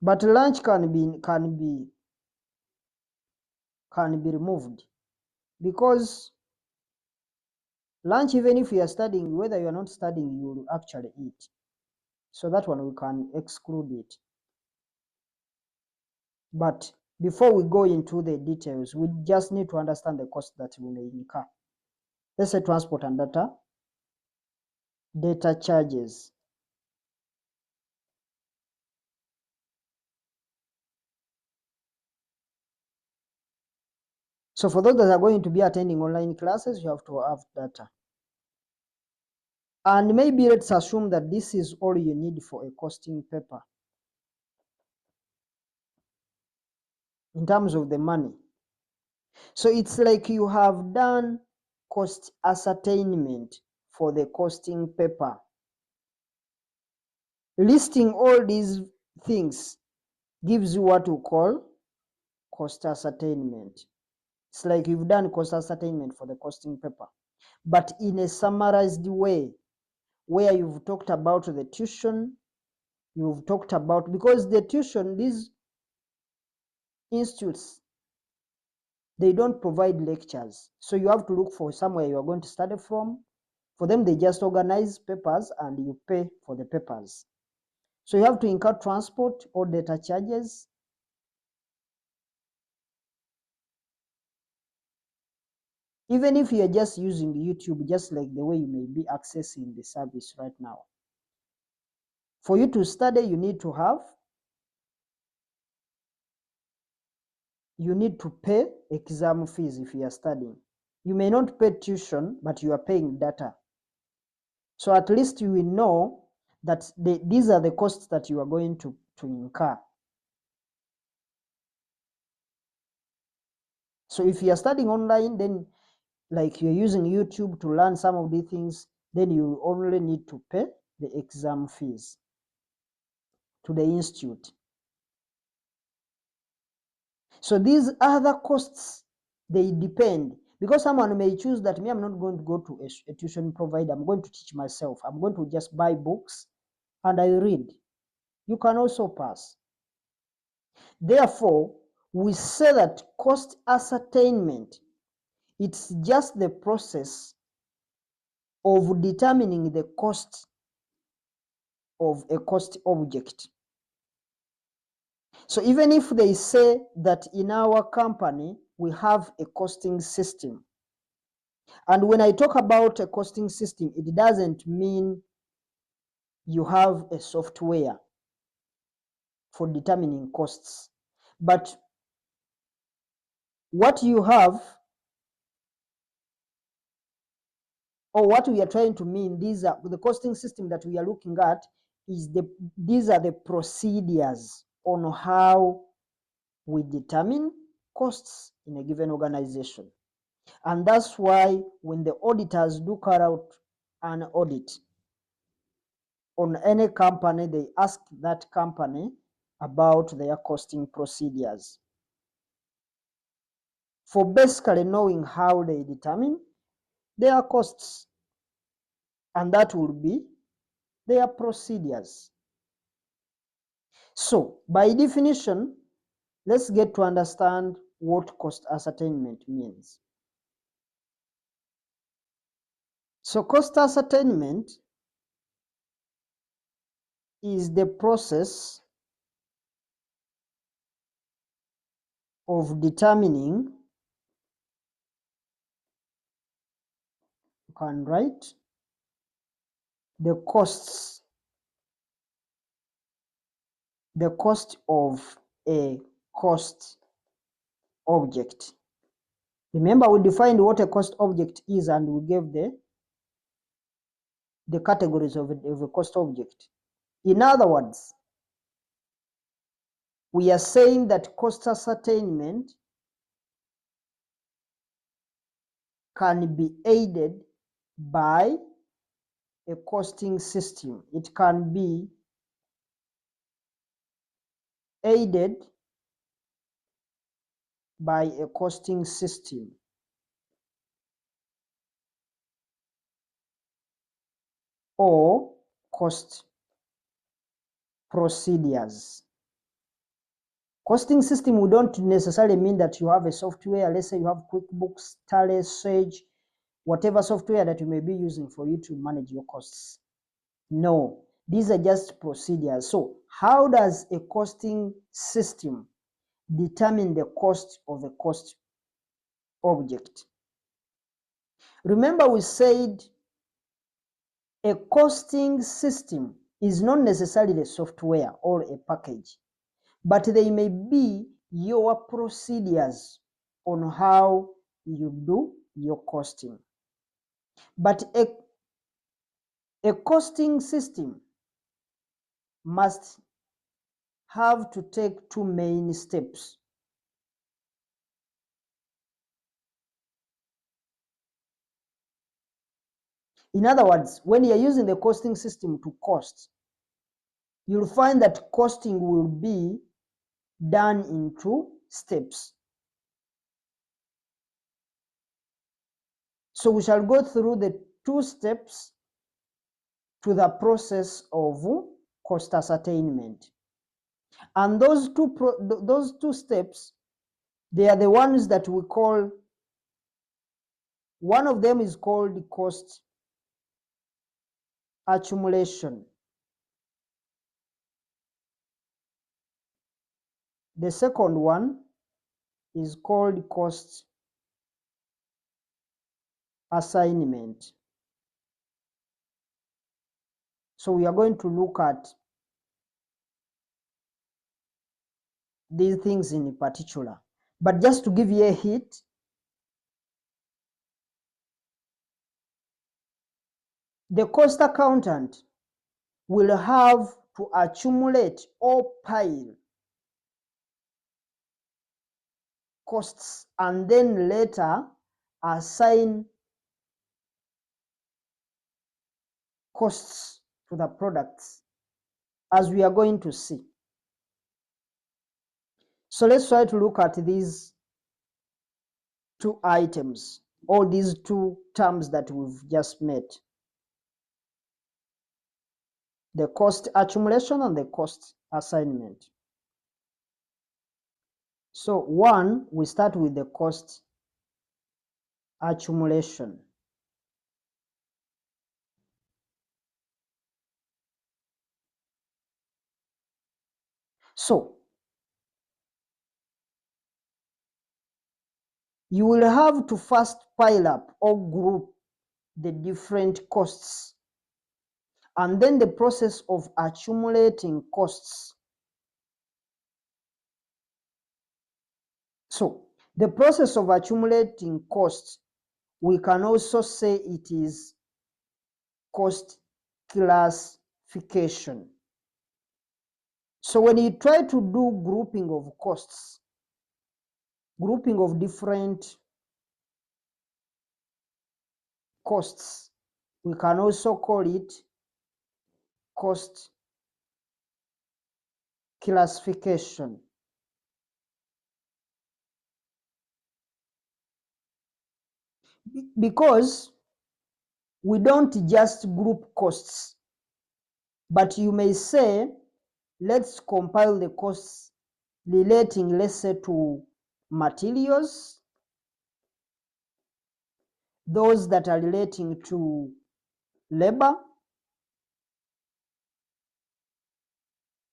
But lunch can be removed, because lunch, even if you are studying, whether you are not studying, you will actually eat. So that one we can exclude it. But before we go into the details, we just need to understand the cost that we may incur. Let's say transport and data charges. So for those that are going to be attending online classes, you have to have data. And maybe let's assume that this is all you need for a costing paper in terms of the money. So it's like you have done cost ascertainment for the costing paper. Listing all these things gives you what we call cost ascertainment. It's like you've done cost ascertainment for the costing paper, but in a summarized way, where you've talked about the tuition, you've talked about, because the tuition, these institutes, they don't provide lectures. So you have to look for somewhere you are going to study from. For them, they just organize papers and you pay for the papers. So you have to incur transport or data charges. Even if you are just using YouTube, just like the way you may be accessing the service right now. For you to study, you need to have you need to pay exam fees if you are studying. You may not pay tuition, but you are paying data. So at least you will know that these are the costs that you are going to incur. So if you are studying online, then like you're using YouTube to learn some of these things, then you only need to pay the exam fees to the institute. So these other costs, they depend, because someone may choose that I'm not going to go to a tuition provider, I'm going to teach myself, I'm going to just buy books and I read. You can also pass. Therefore, we say that cost ascertainment, it's just the process of determining the cost of a cost object. So even if they say that in our company we have a costing system, and when I talk about a costing system, it doesn't mean you have a software for determining costs, but what you have, or what we are trying to mean, these are the costing system that we are looking at, is these are the procedures on how we determine costs in a given organization. And that's why when the auditors do carry out an audit on any company, they ask that company about their costing procedures, for basically knowing how they determine their costs, and that will be their procedures. So by definition, let's get to understand what cost ascertainment means. So cost ascertainment is the process of determining, you can write, the costs, the cost of a cost object. Remember, we defined what a cost object is and we gave the categories of a cost object. In other words, we are saying that cost ascertainment can be aided by a costing system. It can be aided by a costing system or cost procedures. Costing system, we don't necessarily mean that you have a software. Let's say you have QuickBooks, Tally, Sage, whatever software that you may be using for you to manage your costs. No, these are just procedures. So how does a costing system determine the cost of a cost object? Remember, we said a costing system is not necessarily a software or a package, but they may be your procedures on how you do your costing. But a costing system must have to take two main steps. In other words, when you're using the costing system to cost, you'll find that costing will be done in two steps. So we shall go through the two steps to the process of cost ascertainment. And those two steps, they are the ones that we call, one of them is called cost accumulation. The second one is called cost assignment. So we are going to look at these things in particular. But just to give you a hint, the cost accountant will have to accumulate or pile costs and then later assign costs to the products, as we are going to see. So let's try to look at these two items, or these two terms that we've just met: the cost accumulation and the cost assignment. So one, we start with the cost accumulation. So you will have to first pile up or group the different costs, and then the process of accumulating costs. So the process of accumulating costs, we can also say it is cost classification. So when you try to do grouping of costs, grouping of different costs, we can also call it cost classification. Because we don't just group costs, but you may say, let's compile the costs relating, let's say, to materials, those that are relating to labor,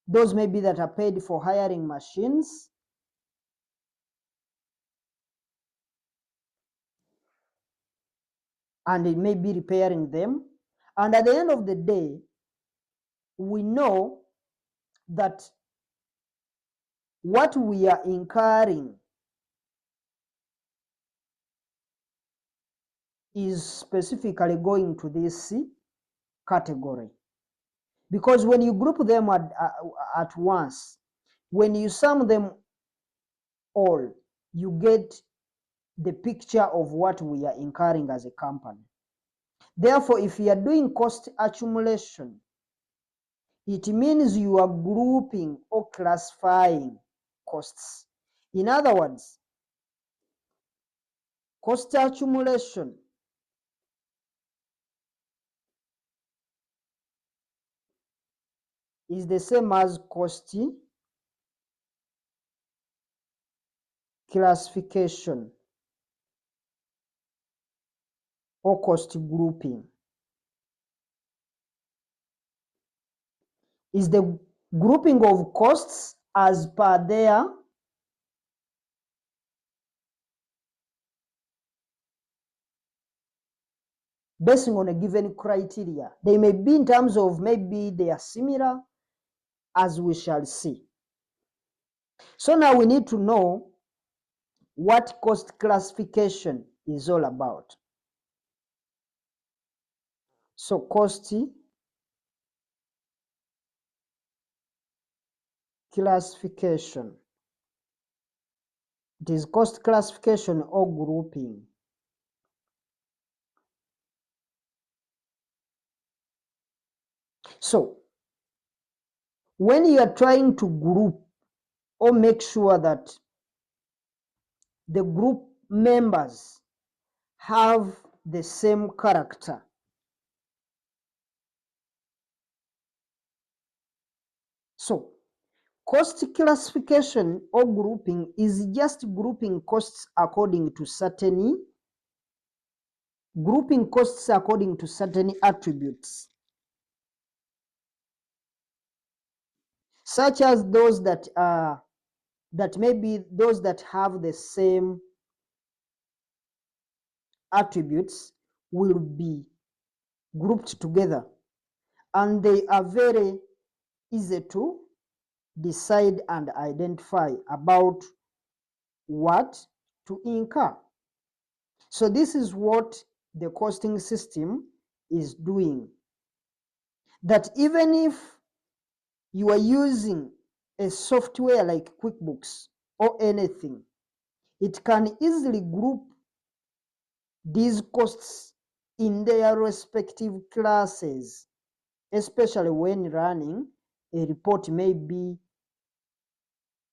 those maybe that are paid for hiring machines, and it may be repairing them. And at the end of the day, we know that what we are incurring is specifically going to this category. Because when you group them at once, when you sum them all, you get the picture of what we are incurring as a company. Therefore, if you are doing cost accumulation, it means you are grouping or classifying costs. In other words, cost accumulation is the same as cost classification or cost grouping. Is the grouping of costs as per their based on a given criteria. They may be in terms of maybe they are similar, as we shall see. So now we need to know what cost classification is all about. So cost classification. It is cost classification or grouping. So when you are trying to group or make sure that the group members have the same character, so cost classification or grouping is just grouping costs according to certain attributes, such as those that maybe those that have the same attributes will be grouped together, and they are very easy to decide and identify about what? To incur. So this is what the costing system is doing. That even if you are using a software like QuickBooks or anything, it can easily group these costs in their respective classes, especially when running a report maybe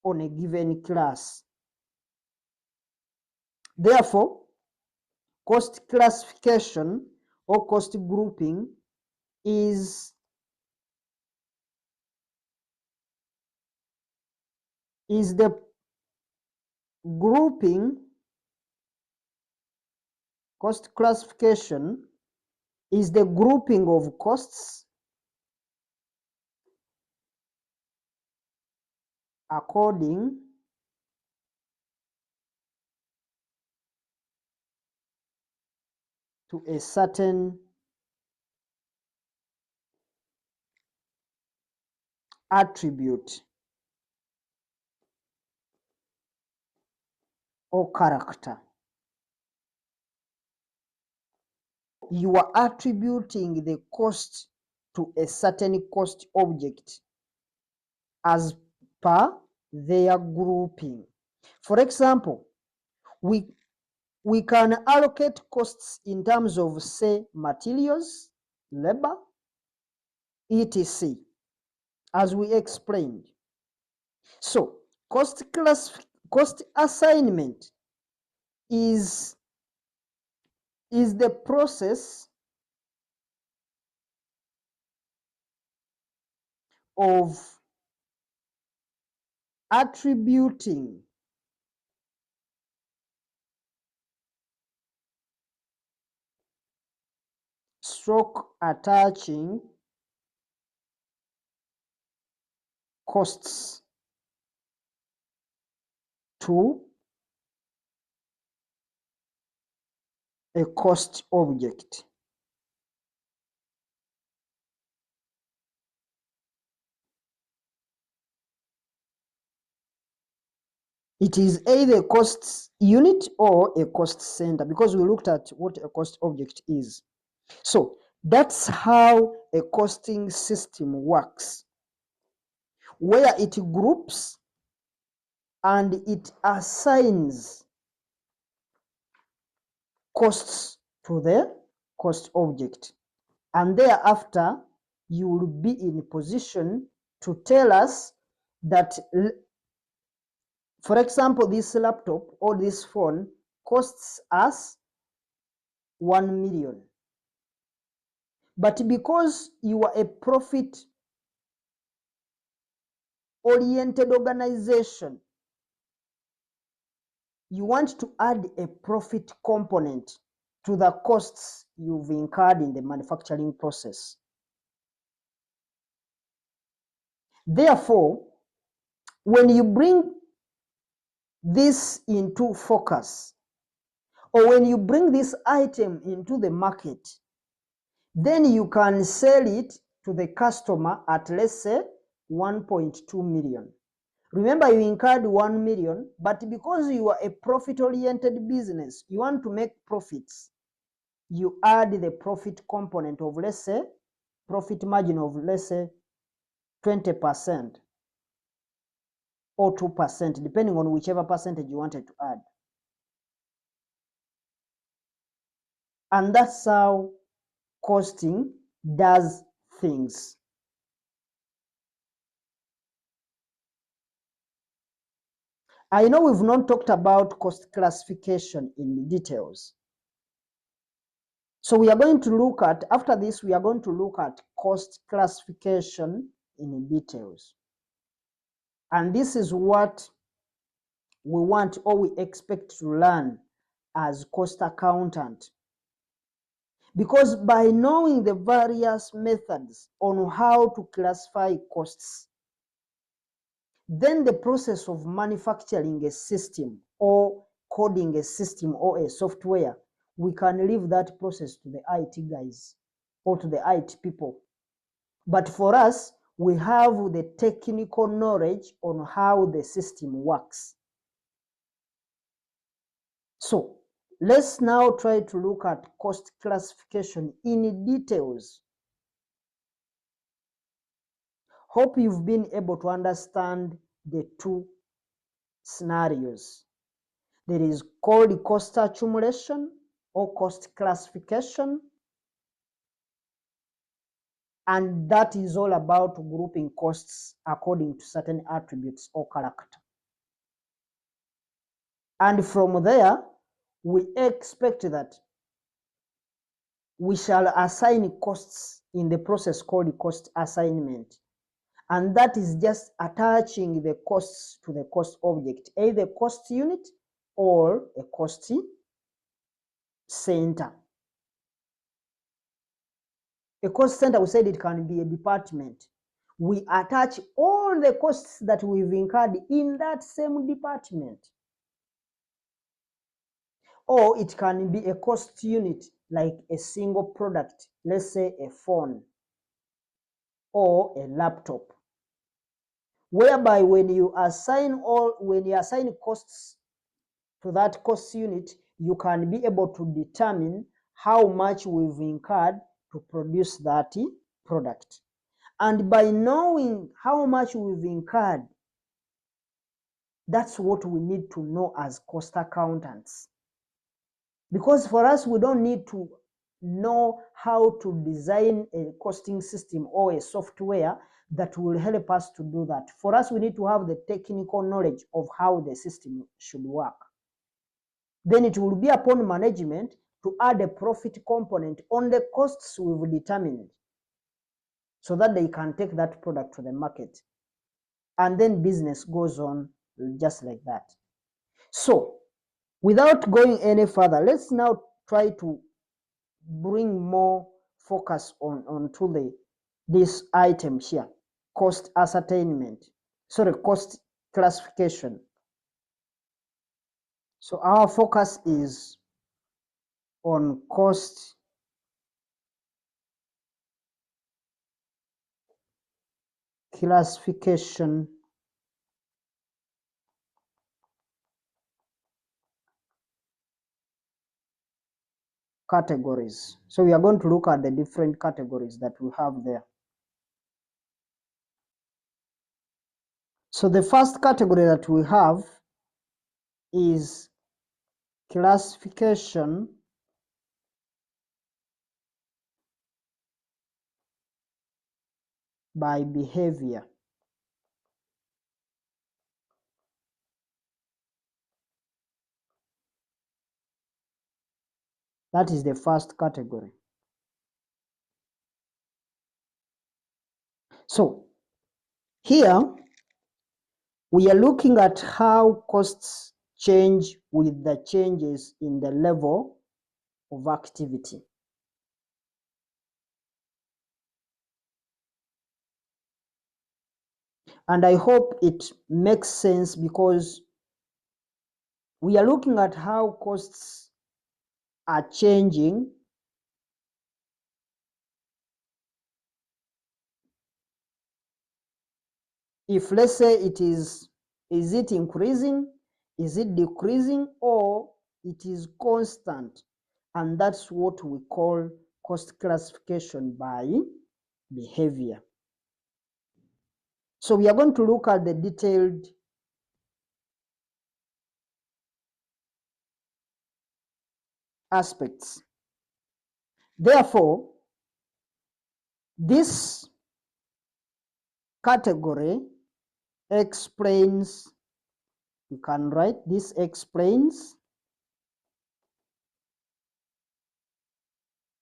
on a given class. Therefore, cost classification or cost grouping is the grouping. Cost classification is the grouping of costs according to a certain attribute or character. You are attributing the cost to a certain cost object as per their grouping. For example, we can allocate costs in terms of, say, materials, labor, etc., as we explained. So, cost assignment is the process of attributing stroke attaching costs to a cost object. It is either a cost unit or a cost center, because we looked at what a cost object is. So that's how a costing system works, where it groups and it assigns costs to the cost object. And thereafter, you will be in position to tell us that, for example, this laptop or this phone costs us 1 million. But because you are a profit-oriented organization, you want to add a profit component to the costs you've incurred in the manufacturing process. Therefore, when you bring this into focus, or when you bring this item into the market, then you can sell it to the customer at, let's say, 1.2 million. Remember, you incurred 1 million, but because you are a profit-oriented business, you want to make profits. You add the profit component of, let's say, profit margin of, let's say, 20% or 2%, depending on whichever percentage you wanted to add. And that's how costing does things. I know we've not talked about cost classification in details. So we are going to look at, after this, we are going to look at cost classification in details. And this is what we want or we expect to learn as cost accountant. Because by knowing the various methods on how to classify costs, then the process of manufacturing a system or coding a system or a software, we can leave that process to the IT guys or to the IT people. But for us, we have the technical knowledge on how the system works. So let's now try to look at cost classification in details. Hope you've been able to understand the two scenarios. There is called cost accumulation or cost classification, and that is all about grouping costs according to certain attributes or character. And from there, we expect that we shall assign costs in the process called cost assignment. And that is just attaching the costs to the cost object, either cost unit or a cost center. A cost center, we said it can be a department. We attach all the costs that we've incurred in that same department. Or it can be a cost unit, like a single product, let's say a phone or a laptop, whereby when you assign costs to that cost unit, you can be able to determine how much we've incurred to produce that product. And by knowing how much we've incurred, that's what we need to know as cost accountants. Because for us, we don't need to know how to design a costing system or a software that will help us to do that. For us, we need to have the technical knowledge of how the system should work. Then it will be upon management to add a profit component on the costs we've determined so that they can take that product to the market. And then business goes on just like that. So without going any further, let's now try to bring more focus onto this item here, cost classification. So our focus is on cost classification categories. So we are going to look at the different categories that we have there. So the first category that we have is classification by behavior. That is the first category. So here we are looking at how costs change with the changes in the level of activity. And I hope it makes sense because we are looking at how costs are changing if, let's say, is it increasing, is it decreasing, or it is constant. And that's what we call cost classification by behavior. So we are going to look at the detailed aspects. Therefore, this category explains, you can write this explains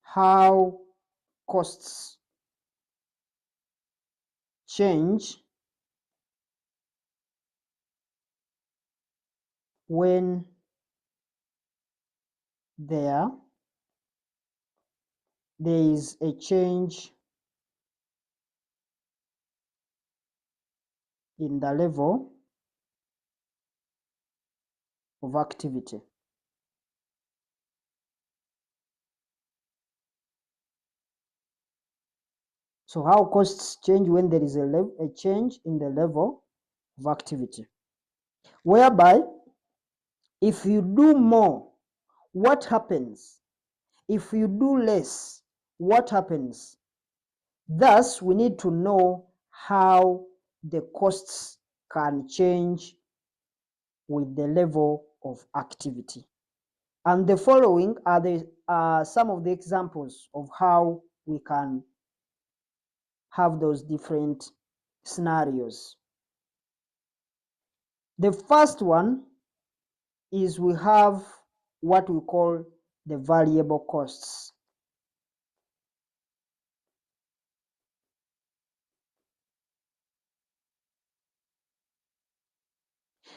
how costs change when there is a change in the level of activity. So how costs change when there is a change in the level of activity, whereby if you do more what happens? If you do less, what happens? Thus, we need to know how the costs can change with the level of activity. And the following are some of the examples of how we can have those different scenarios. The first one is we have what we call the variable costs.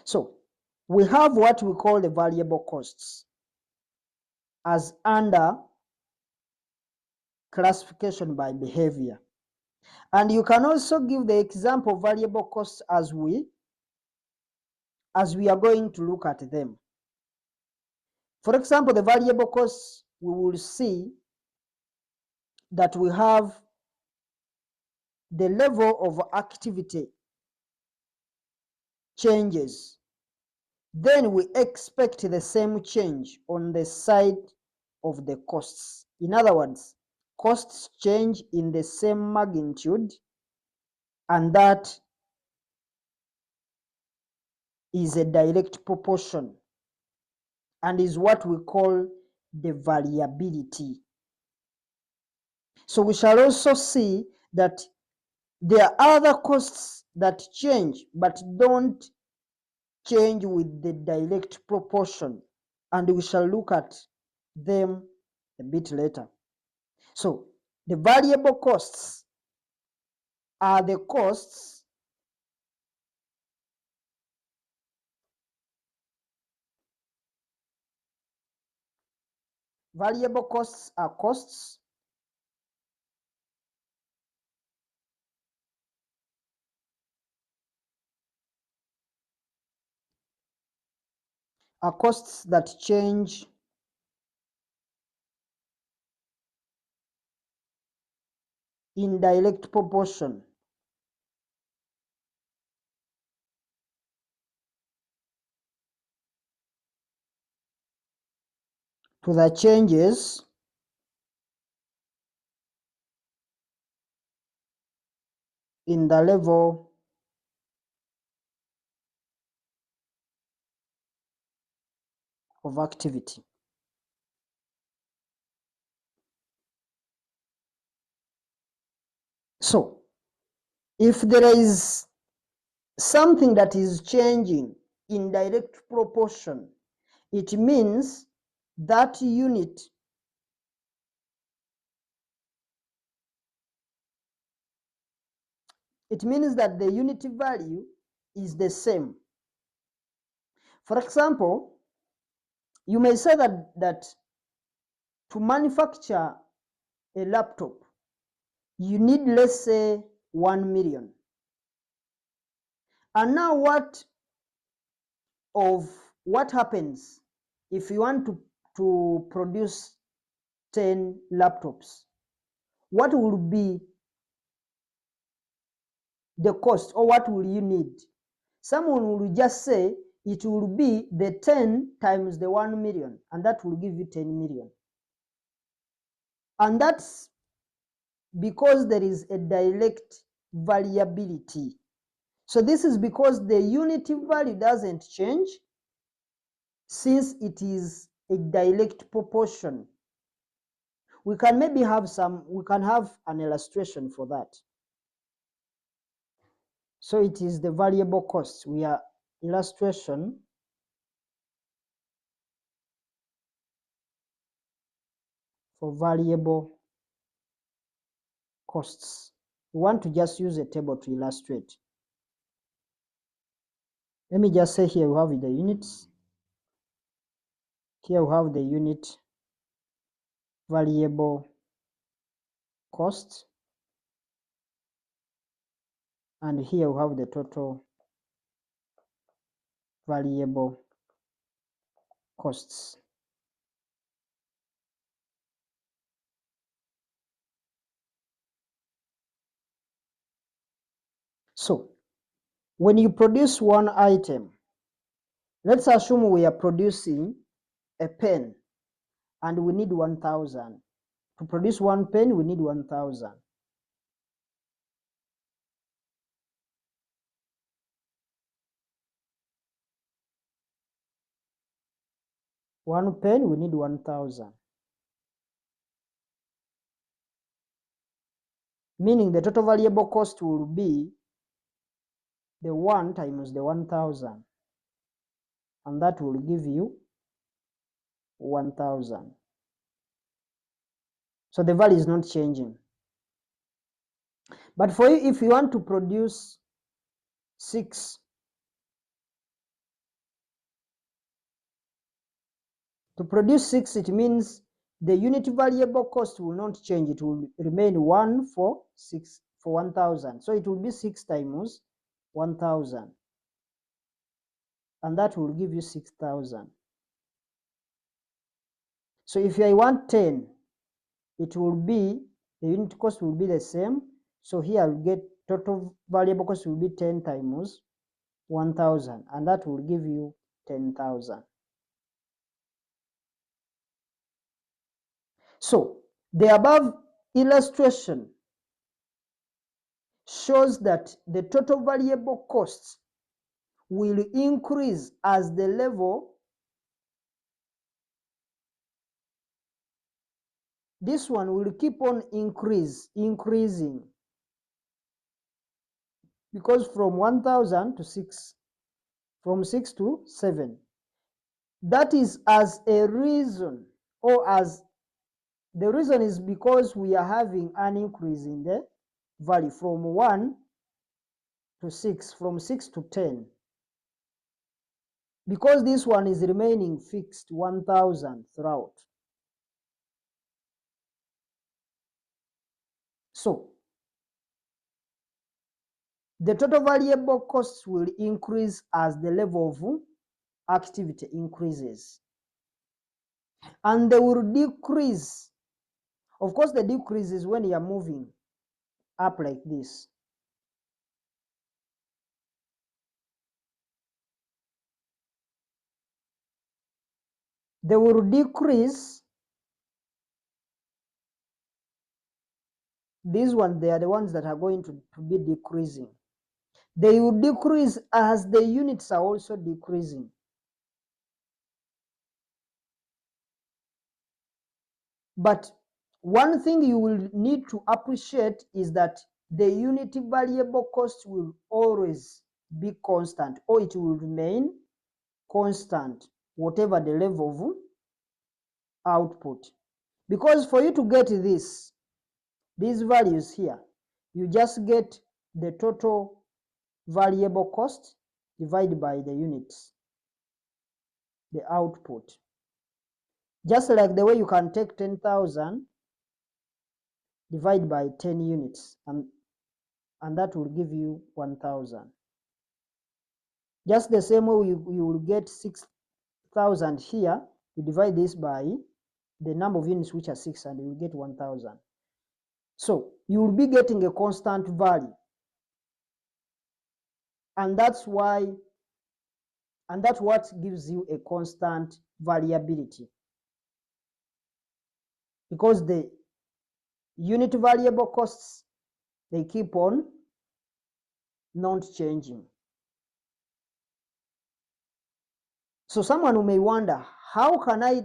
So we have what we call the variable costs as under classification by behavior. And you can also give the example variable costs as we are going to look at them. For example, the variable costs, we will see that we have the level of activity changes. Then we expect the same change on the side of the costs. In other words, costs change in the same magnitude, and that is a direct proportion and is what we call the variability. So we shall also see that there are other costs that change but don't change with the direct proportion, and we shall look at them a bit later. So the variable costs are the costs variable costs are costs that change in direct proportion to the changes in the level of activity. So if there is something that is changing in direct proportion, it means that unit it means that the unit value is the same. For example, you may say that to manufacture a laptop, you need, let's say, 1 million. And now what happens if you want to produce 10 laptops? What will be the cost, or what will you need? Someone will just say it will be the 10 times the 1 million, and that will give you 10 million. And that's because there is a direct variability. So this is because the unit value doesn't change, since it is a direct proportion. We can maybe have an illustration for that. So it is the variable costs. We are illustration for variable costs. We want to just use a table to illustrate. Let me just say here we have the units. Here we have the unit variable cost, and here we have the total variable costs. So when you produce one item, let's assume we are producing a pen. and we need 1,000. To produce 1 pen, we need 1,000. One pen, we need 1,000. Meaning the total variable cost will be the 1 times the 1,000. And that will give you 1,000. So the value is not changing. But for you, if you want to produce 6, to produce 6, it means the unit variable cost will not change. It will remain 1 for 6 for 1,000. So it will be 6 times 1,000. And that will give you 6,000. So if I want 10, it will be, the unit cost will be the same. So here I'll get total variable cost will be 10 times 1,000, and that will give you 10,000. So the above illustration shows that the total variable costs will increase as the level, this one will keep on increasing, because from 1,000 to 6, from 6 to 7. That is as a reason, or as the reason is because we are having an increase in the value from 1 to 6, from 6 to 10. Because this one is remaining fixed 1,000 throughout. So the total variable costs will increase as the level of activity increases. And they will decrease. Of course, the decrease is when you are moving up like this. They will decrease. These ones, they are the ones that are going to be decreasing. They will decrease as the units are also decreasing. But one thing you will need to appreciate is that the unit variable cost will always be constant, or it will remain constant, whatever the level of output. Because for you to get these values here, you just get the total variable cost divided by the units, the output. Just like the way you can take 10,000 divided by 10 units, and that will give you 1,000. Just the same way you will get 6,000 here, you divide this by the number of units, which are 6, and you will get 1,000. So you will be getting a constant value. And that's why, and that's what gives you a constant variability. Because the unit variable costs, they keep on not changing. So someone who may wonder, how can I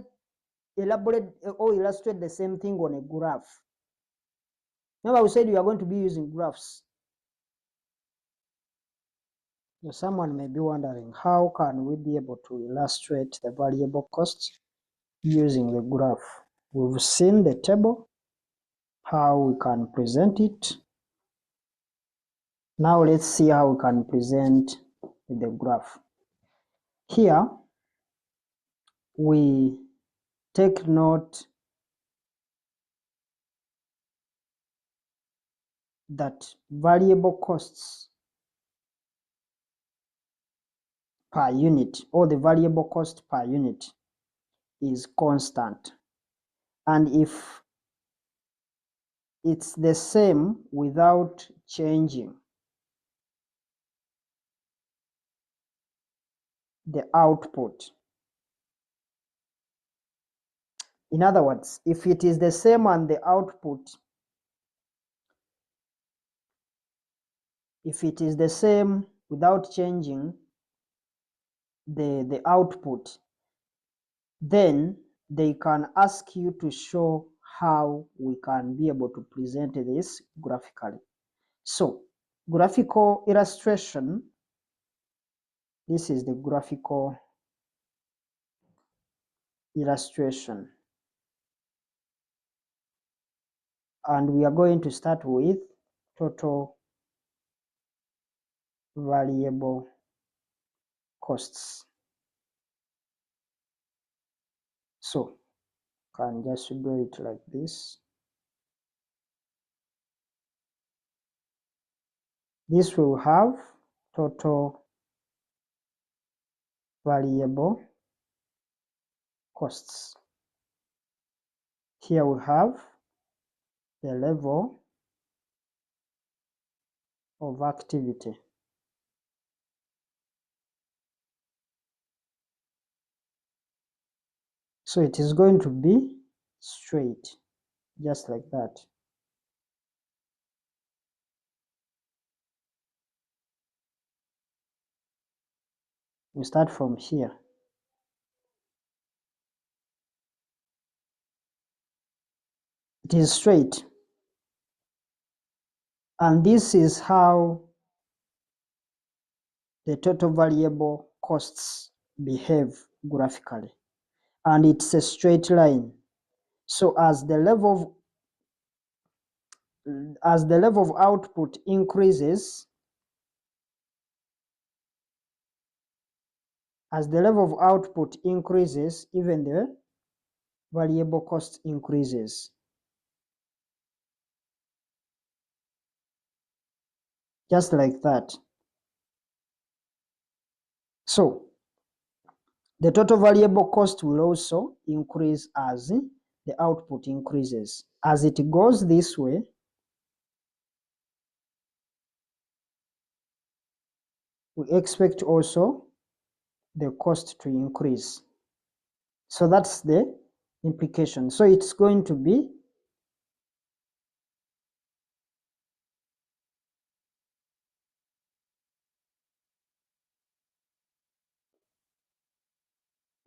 elaborate or illustrate the same thing on a graph? Remember, we said we are going to be using graphs. So someone may be wondering, how can we be able to illustrate the variable costs using the graph? We've seen the table, how we can present it. Now let's see how we can present the graph. Here, we take note that variable costs per unit, or the variable cost per unit, is constant. And if it's the same without changing, the output, In other words, if it is the same and the output, if it is the same without changing the output, then they can ask you to show how we can be able to present this graphically. So, graphical illustration, this is the graphical illustration. And we are going to start with total variable costs. So, can just do it like this. This will have total variable costs. Here we have the level of activity. So it is going to be straight, just like that. We start from here. It is straight. And this is how the total variable costs behave graphically. And it's a straight line. So as the level of output increases, even the variable cost increases. Just like that. So the total variable cost will also increase as the output increases. As it goes this way, we expect also the cost to increase. So that's the implication. So it's going to be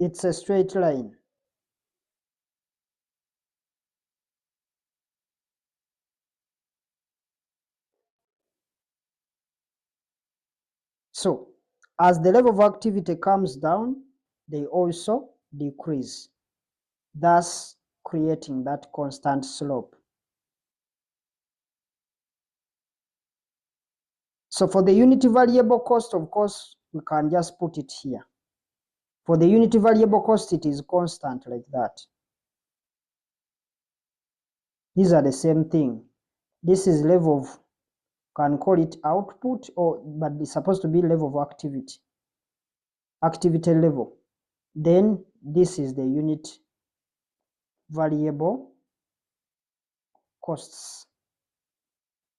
it's a straight line. So as the level of activity comes down, they also decrease, thus creating that constant slope. So for the unit variable cost, of course, we can just put it here. For the unit variable cost, it is constant like that. These are the same thing. This is level of, can call it output, but it's supposed to be level of activity level. Then this is the unit variable costs.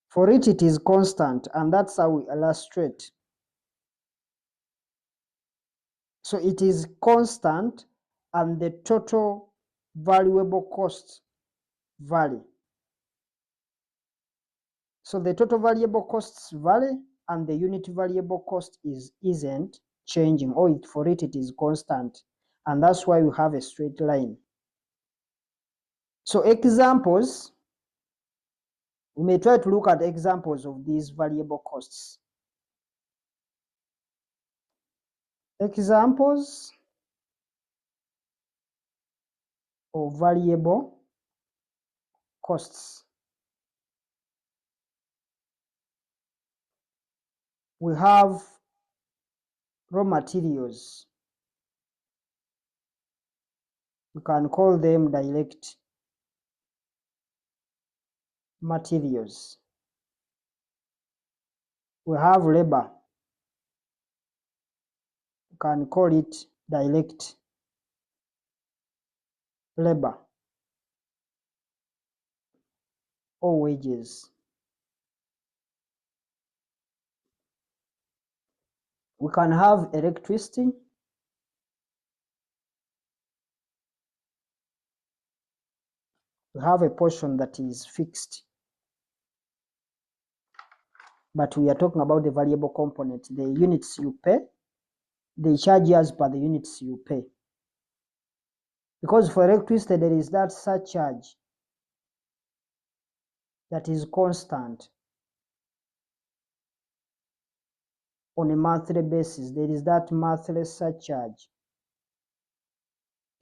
For it, it is constant, and that's how we illustrate. So it is constant, and the total variable cost vary. So the total variable costs vary, and the unit variable cost isn't changing, or for it is constant, and that's why we have a straight line. So examples, we may try to look at examples of these variable costs. Examples of variable costs. We have raw materials. We can call them direct materials. We have labor. We can call it direct labor or wages. We can have electricity. we have a portion that is fixed, but we are talking about the variable component, the units you pay, they charge you as per the units you pay. Because for electricity, there is that surcharge that is constant on a monthly basis. There is that monthly surcharge,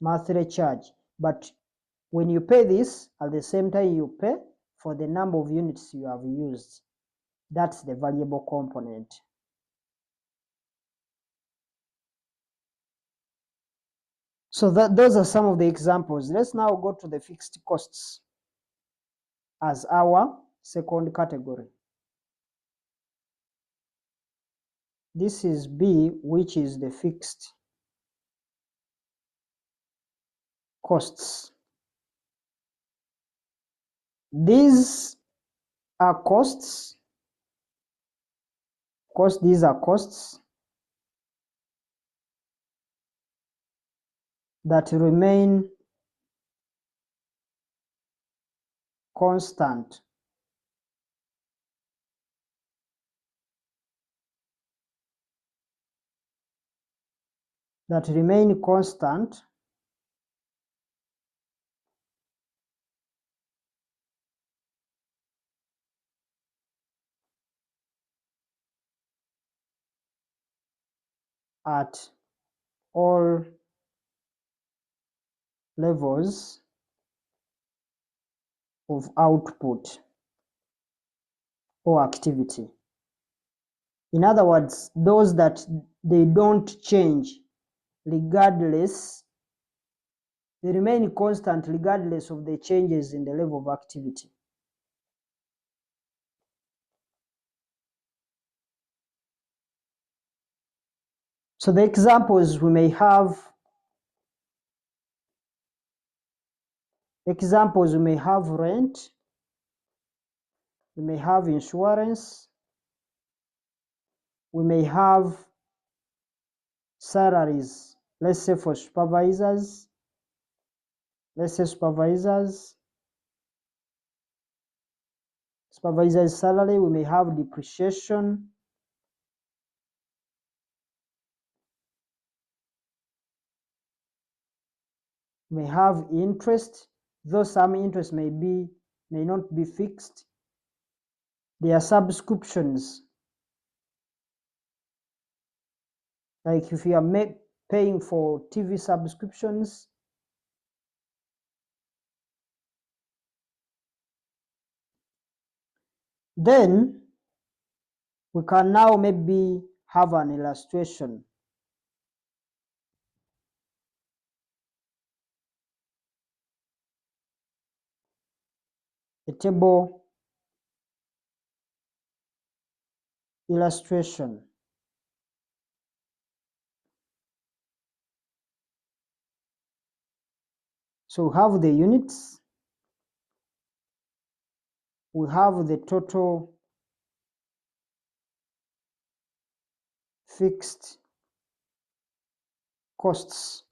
monthly charge. But when you pay this, at the same time you pay for the number of units you have used. That's the variable component. So those are some of the examples. Let's now go to the fixed costs as our second category. This is B, which is the fixed costs. These are costs. Of course, these are costs that remain constant. That remain constant at all levels of output or activity. In other words, those that they don't change regardless, they remain constant regardless of the changes in the level of activity. So the examples we may have, rent, we may have insurance, we may have salaries, let's say for supervisors, supervisor's salary, we may have depreciation, we may have interest, though some interest may not be fixed. There are subscriptions, like if you are paying for TV subscriptions, then we can now maybe have an illustration. A table illustration. So we have the units, we have the total fixed costs,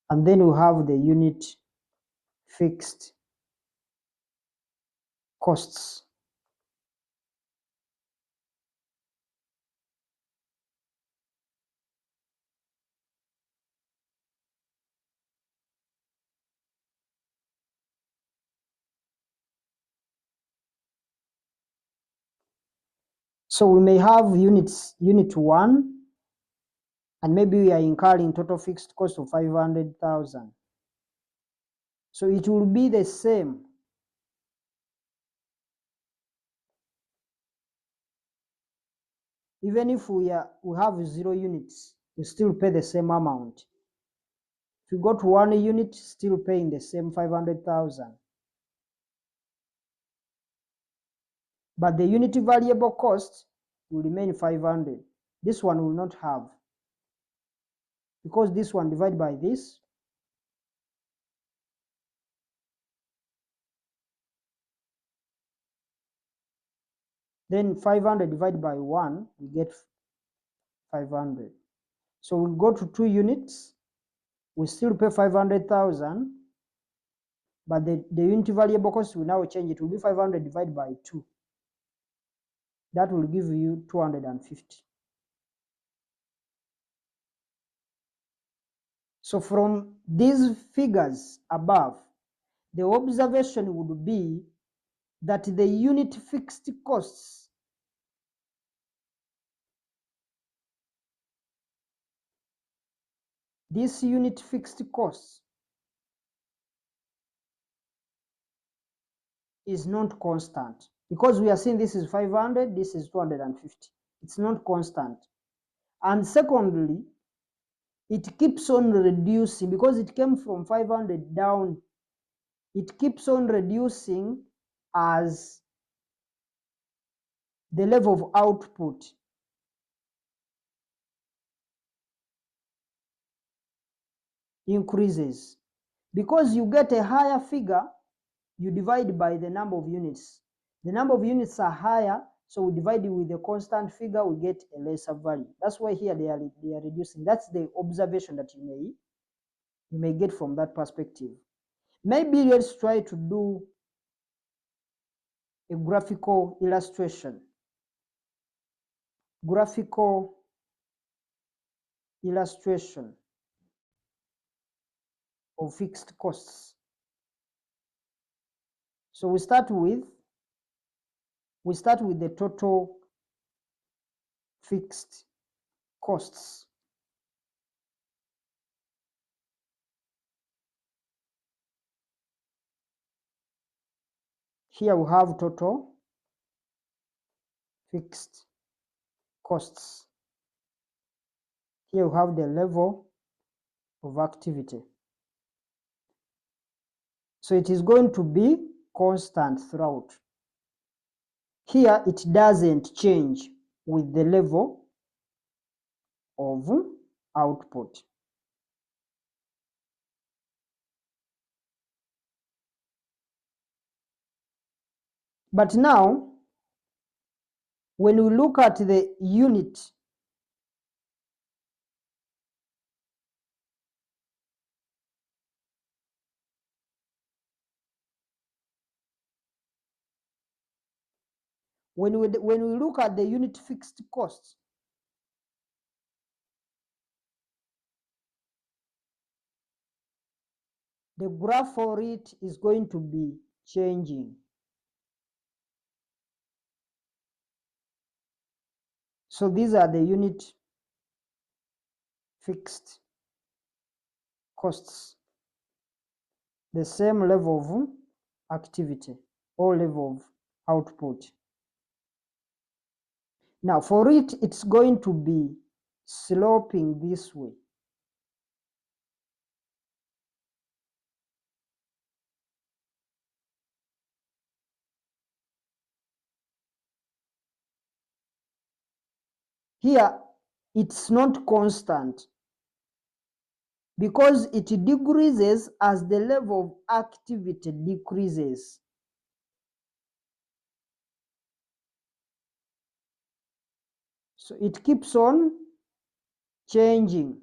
and then we have the unit fixed costs. So we may have unit 1, and maybe we are incurring total fixed cost of 500,000. So it will be the same. Even if we have 0 units, we still pay the same amount. If you go to 1 unit, still paying the same 500,000. But the unit variable cost will remain 500. This one will not have, because this one divided by this, then 500 divided by 1, we get 500. So we go to 2 units, we still pay 500,000, but the unit variable cost will now change. It will be 500 divided by 2. That will give you 250. So from these figures above, the observation would be that the unit fixed costs this unit fixed cost is not constant, because we are saying this is 500, this is 250. It's not constant. And secondly, it keeps on reducing because it came from 500 down. It keeps on reducing as the level of output increases. Because you get a higher figure, you divide by the number of units. The number of units are higher, so we divide it with a constant figure, we get a lesser value. That's why here they are reducing. That's the observation that you may get from that perspective. Maybe let's try to do a graphical illustration. Graphical illustration of fixed costs. So we start with the total fixed costs. Here we have total fixed costs. Here we have the level of activity. So it is going to be constant throughout. Here it doesn't change with the level of output. But now, when we look at the unit, when we look at the unit fixed cost, the graph for it is going to be changing. So these are the unit fixed costs, the same level of activity or level of output. Now for it, it's going to be sloping this way. Here, it's not constant because it decreases as the level of activity decreases. So it keeps on changing.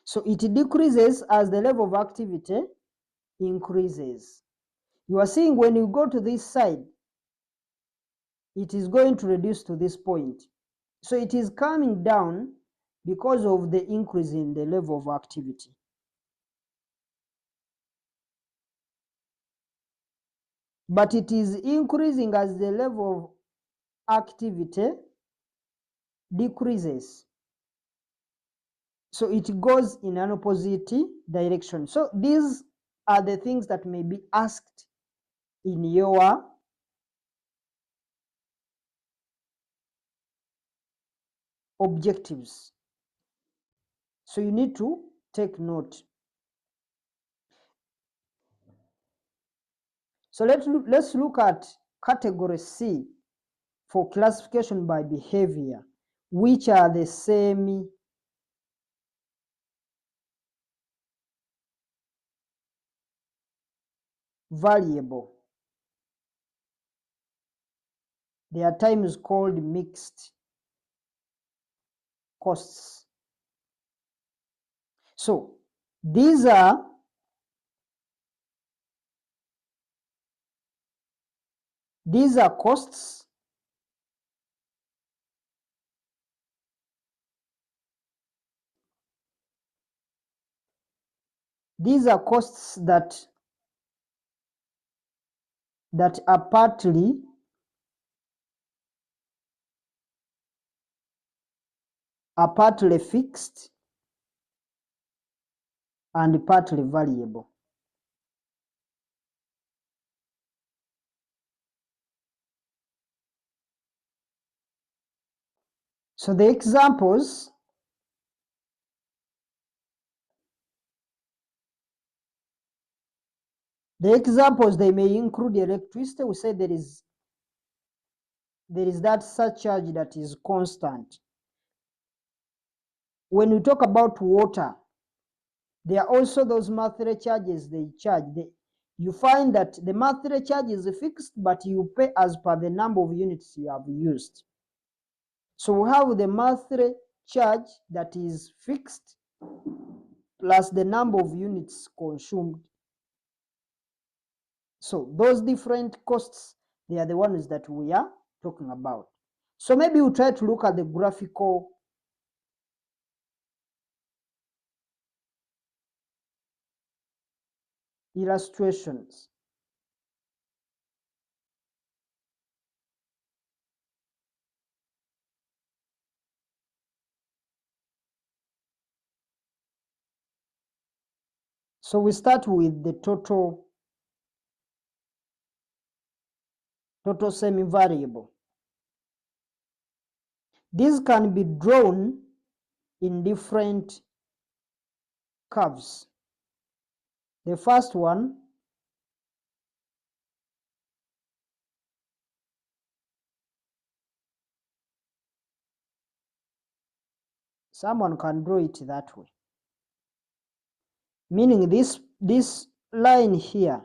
So it decreases as the level of activity increases. You are seeing when you go to this side, it is going to reduce to this point. So it is coming down because of the increase in the level of activity. But it is increasing as the level of activity decreases. So it goes in an opposite direction. So these are the things that may be asked in your objectives. So you need to take note. So let's look at category C for classification by behavior, which are the same variable. They are times called mixed costs. So these are costs that are partly fixed and partly variable. So the examples, they may include electricity. We say there is that surcharge that is constant. When we talk about water, there are also those monthly charges they charge. You find that the monthly charge is fixed, but you pay as per the number of units you have used. So we have the monthly charge that is fixed plus the number of units consumed. So those different costs, they are the ones that we are talking about. So maybe we'll try to look at the graphical illustrations. So we start with the total semi-variable. These can be drawn in different curves. The first one, someone can draw it that way. Meaning this line here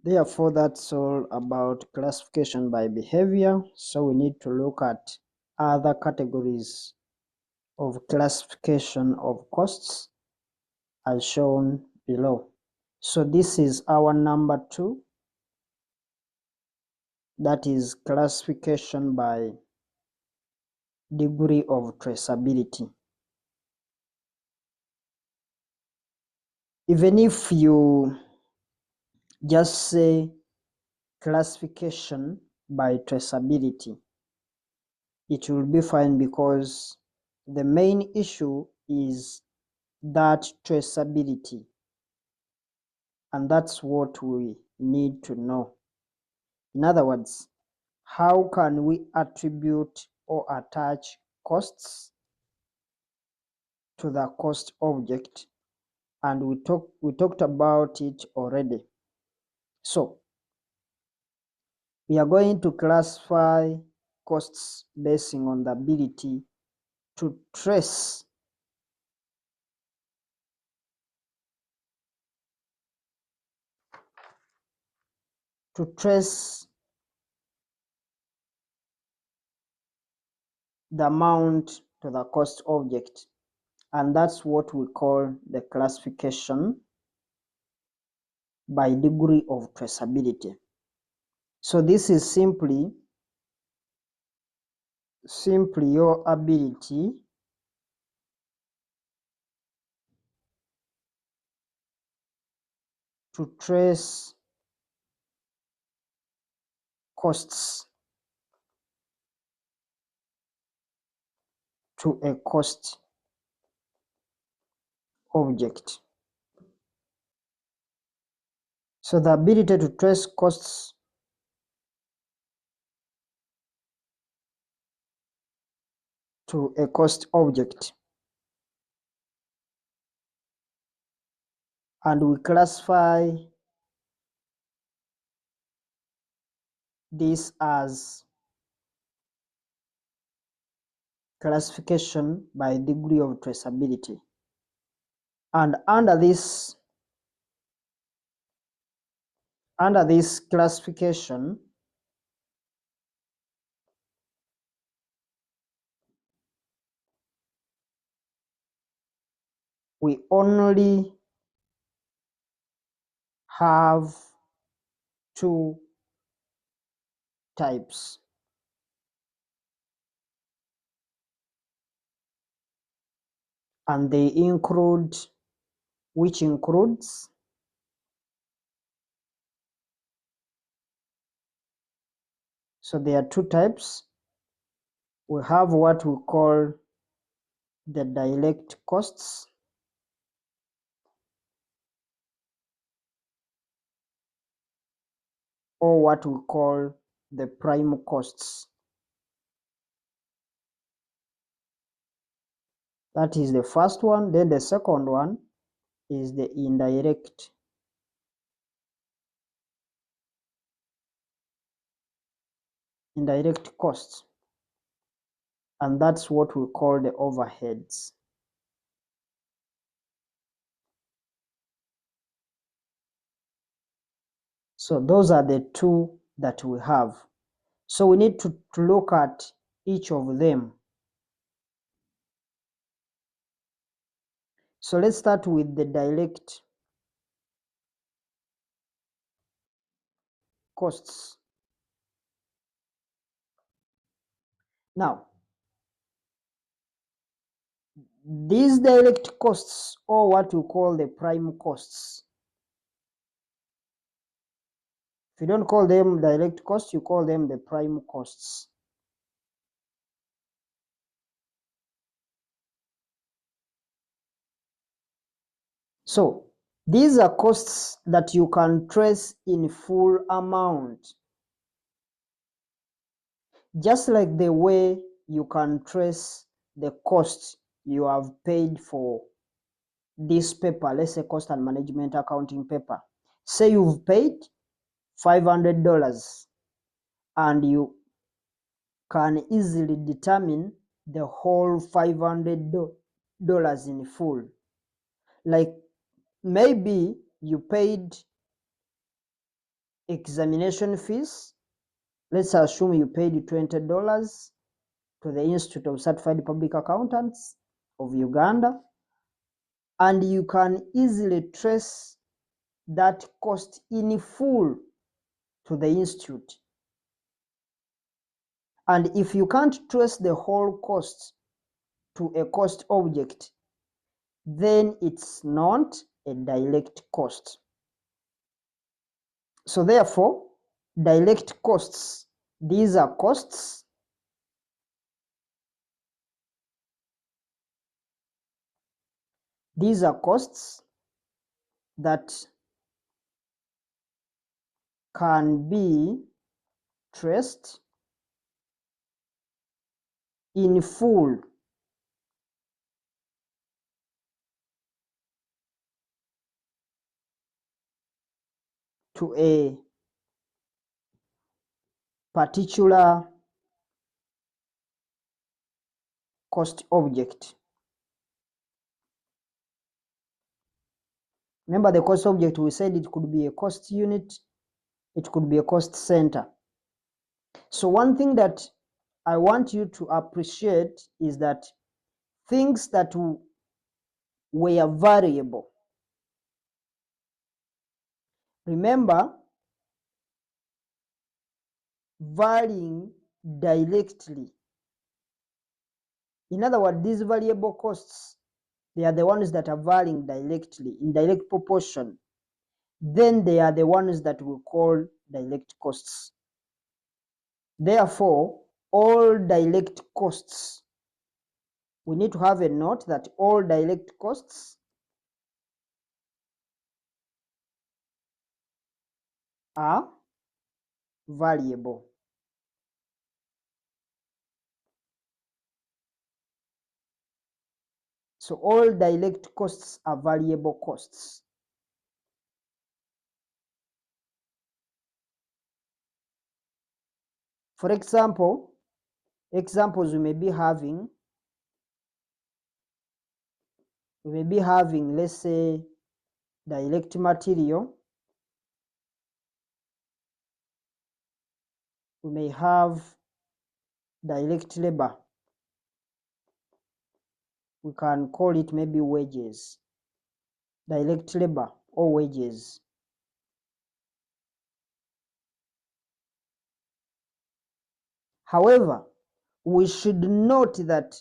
Therefore, that's all about classification by behavior. So we need to look at other categories of classification of costs as shown below. So this is our number 2, that is classification by degree of traceability. Even if you just say classification by traceability, it will be fine, because the main issue is that traceability, and that's what we need to know. In other words, how can we attribute or attach costs to the cost object? And we talked about it already. So we are going to classify costs basing on the ability to trace the amount to the cost object, and that's what we call the classification by degree of traceability. So this is simply your ability to trace costs to a cost object. So the ability to trace costs to a cost object, and we classify this as classification by degree of traceability. And under this classification, we only have 2 types. And they include, which includes so there are 2 types. We have what we call the direct costs, or what we call the prime costs. That is the first one. Then the second one is the indirect costs, and that's what we call the overheads. So those are the 2 that we have. So we need to look at each of them. So let's start with the direct costs. Now, these direct costs, or what we call the prime costs, if you don't call them direct costs, you call them the prime costs. So these are costs that you can trace in full amount, just like the way you can trace the cost you have paid for this paper. Let's say cost and management accounting paper. Say you've paid $500, and you can easily determine the whole $500 in full. Like maybe you paid examination fees. Let's assume you paid $20 to the Institute of Certified Public Accountants of Uganda, and you can easily trace that cost in full to the institute. And if you can't trace the whole cost to a cost object, then it's not a direct cost. So therefore, direct costs, these are costs that can be traced in full to a particular cost object. Remember, the cost object, we said it could be a cost unit, it could be a cost center. So one thing that I want you to appreciate is that things that were variable, remember, varying directly. In other words, these variable costs, they are the ones that are varying directly, in direct proportion. Then they are the ones that we call direct costs. Therefore, all direct costs, we need to have a note that all direct costs are variable. So all direct costs are variable costs. For example, examples we may be having, let's say, direct material. We may have direct labor. We can call it maybe wages. Direct labor or wages. However, we should note that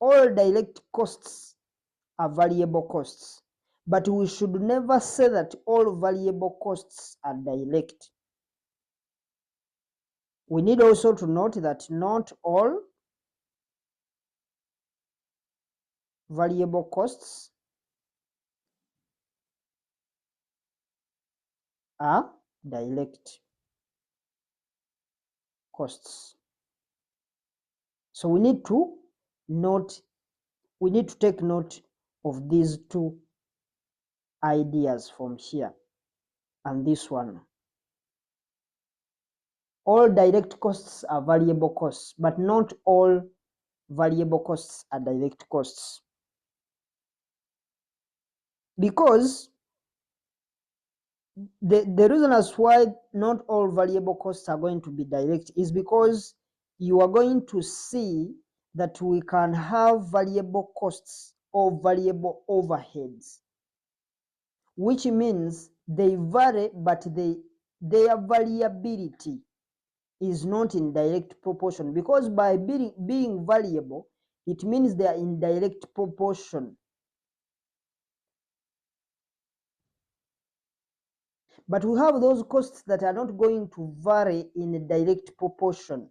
all direct costs are variable costs, but we should never say that all variable costs are direct. We need also to note that not all variable costs are direct costs. So we need to take note of these two ideas from here and this one. All direct costs are variable costs, but not all variable costs are direct costs. Because the reason as why not all variable costs are going to be direct is because you are going to see that we can have variable costs or variable overheads, which means they vary, but their variability is not in direct proportion, because by being variable, it means they are in direct proportion. But we have those costs that are not going to vary in a direct proportion.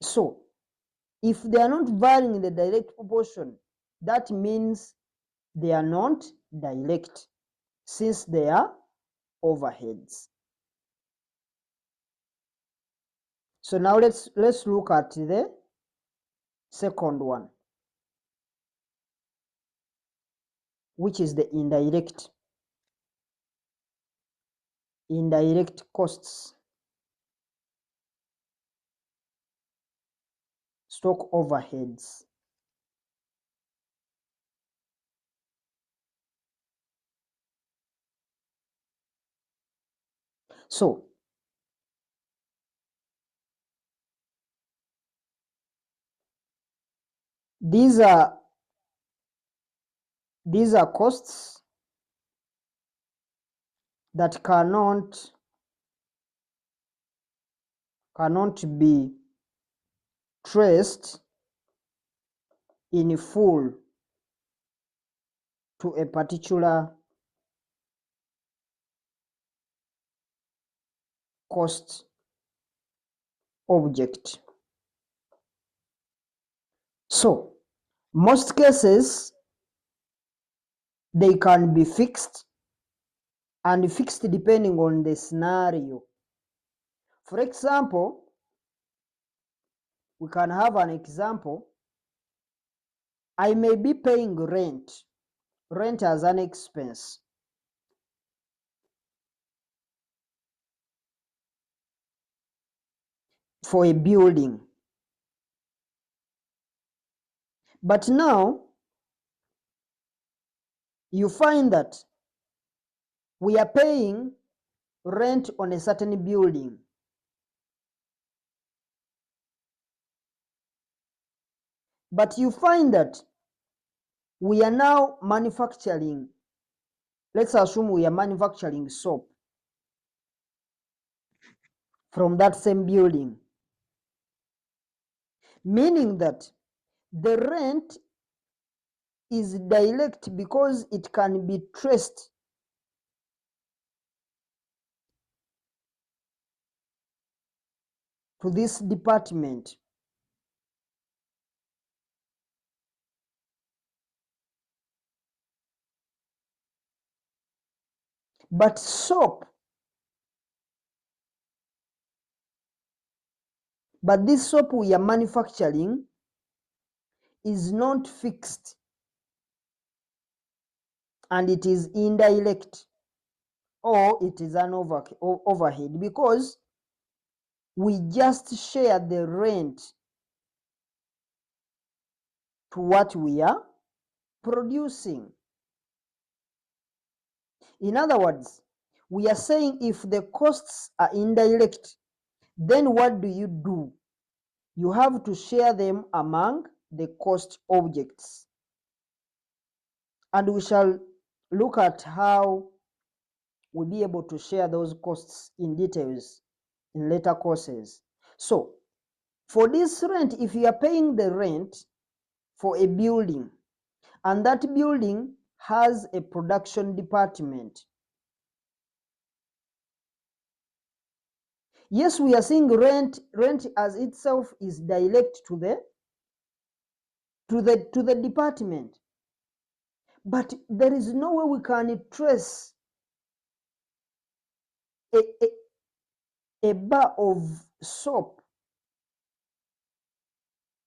So, if they are not varying in the direct proportion, that means they are not direct, since they are overheads. So now let's look at the second one, which is the indirect costs, stock overheads. So these are costs that cannot be traced in full to a particular cost object. So most cases they can be fixed, and fixed depending on the scenario. For example, we can have an example. I may be paying rent as an expense. For a building. But now you find that we are paying rent on a certain building. But you find that we are now manufacturing, let's assume we are manufacturing soap from that same building, meaning that the rent is direct because it can be traced to this department. But soap, this soap we are manufacturing is not fixed, and it is indirect, or it is an overhead, because we just share the rent to what we are producing. In other words, we are saying if the costs are indirect, then what do? You have to share them among the cost objects. And we shall look at how we'll be able to share those costs in details in later courses. So for this rent, if you are paying the rent for a building, and that building has a production department, yes, we are seeing rent as itself is direct to the department, but there is no way we can trace a bar of soap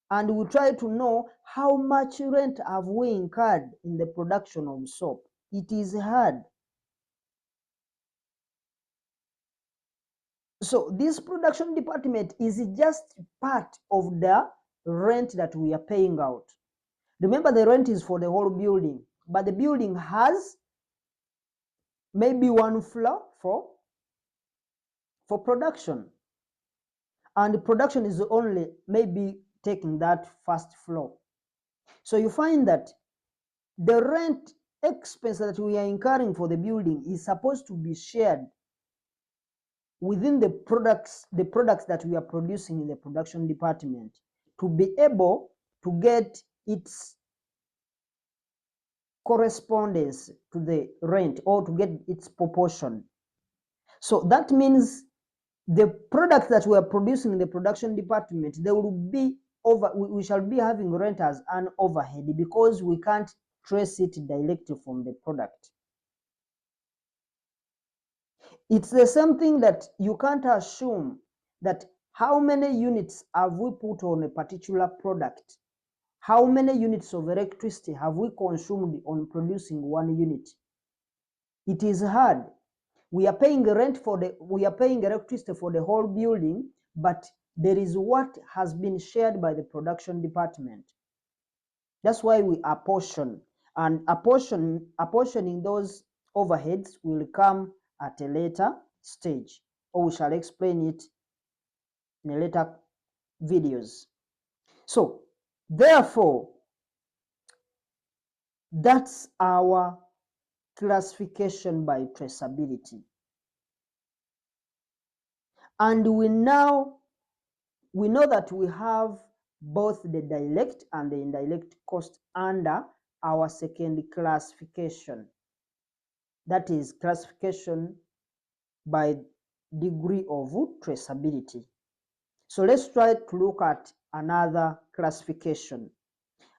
and we try to know how much rent have we incurred in the production of soap. It is hard. So this production department is just part of the rent that we are paying out. Remember, the rent is for the whole building, but the building has maybe one floor for production, and production is only maybe taking that first floor. So you find that the rent expense that we are incurring for the building is supposed to be shared within the products that we are producing in the production department to be able to get its correspondence to the rent, or to get its proportion. So that means the products that we are producing in the production department, they will be we shall be having rent as an overhead because we can't trace it directly from the product. It's the same thing that you can't assume that how many units have we put on a particular product, how many units of electricity have we consumed on producing one unit. It is hard. We are paying electricity for the whole building, but there is what has been shared by the production department. That's why we apportion, and apportioning those overheads will come at a later stage. or we shall explain it in a later videos. So therefore, that's our classification by traceability. And we know that we have both the direct and the indirect cost under our second classification. That is classification by degree of traceability. So let's try to look at another classification.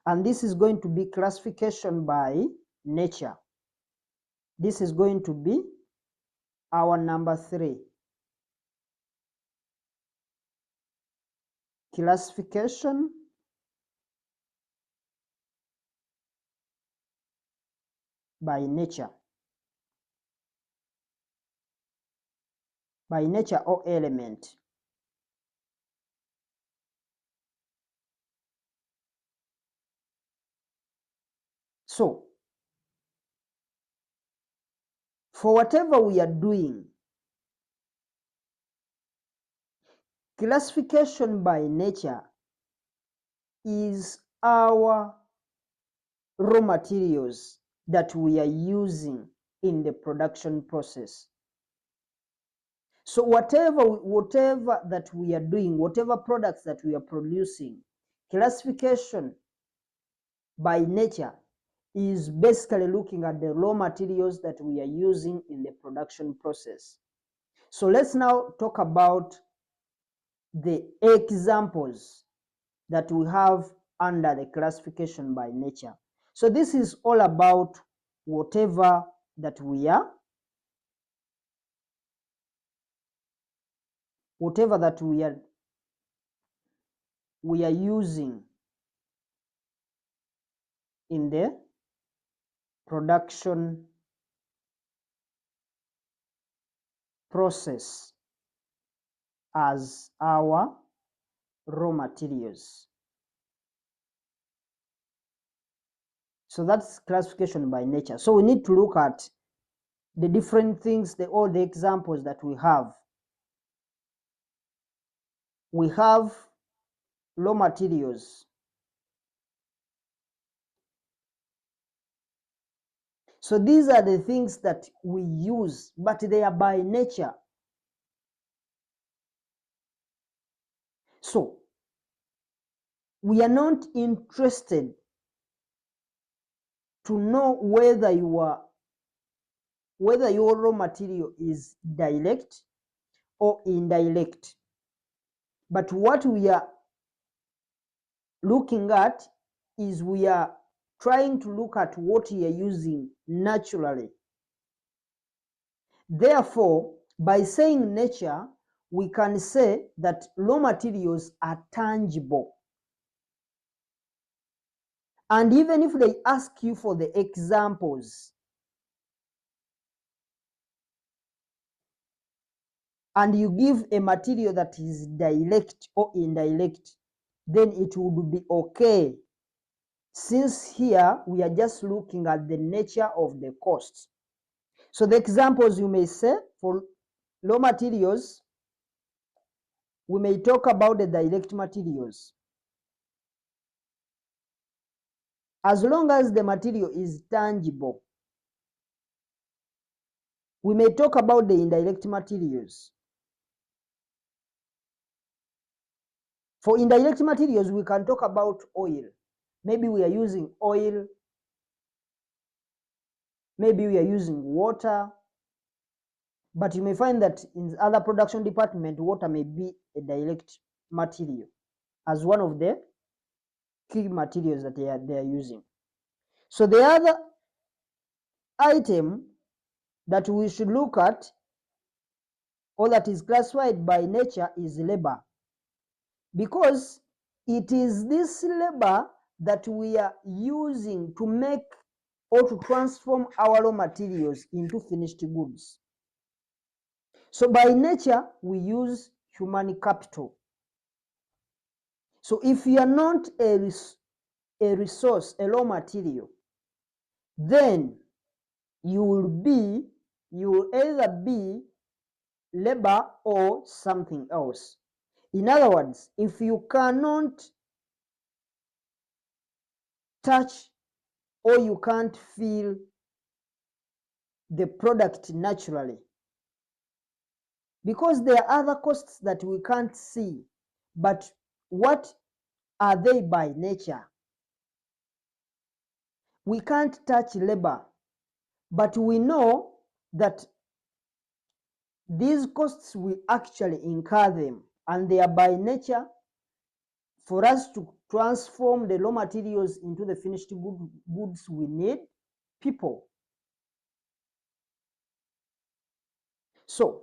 And this is going to be classification by nature. This is going to be our number 3. Classification by nature. By nature or element. So, for whatever we are doing, classification by nature is our raw materials that we are using in the production process. So whatever that we are doing, whatever products that we are producing, classification by nature is basically looking at the raw materials that we are using in the production process. So let's now talk about the examples that we have under the classification by nature. So this is all about whatever that we are using in the production process as our raw materials. So that's classification by nature. So we need to look at the different things, all the examples that we have. We have raw materials. So these are the things that we use, but they are by nature. So we are not interested to know whether your raw material is direct or indirect. But what we are looking at is we are trying to look at what you are using naturally. Therefore, by saying nature, we can say that raw materials are tangible. And even if they ask you for the examples, and you give a material that is direct or indirect, then it would be okay. Since here we are just looking at the nature of the cost. So the examples you may say for raw materials, we may talk about the direct materials. As long as the material is tangible, we may talk about the indirect materials. For indirect materials, we can talk about oil. Maybe we are using oil, maybe we are using water, but you may find that in other production department, water may be a direct material as one of the key materials that they are using. So the other item that we should look at, or that is classified by nature, is labor, because it is this labor that we are using to make or to transform our raw materials into finished goods. So by nature, we use human capital. So if you are not a resource, a raw material, then you will either be labor or something else. In other words, if you cannot touch or you can't feel the product naturally, because there are other costs that we can't see, but what are they by nature? We can't touch labor, but we know that these costs we actually incur them, and they are by nature for us to transform the raw materials into the finished goods we need, people. So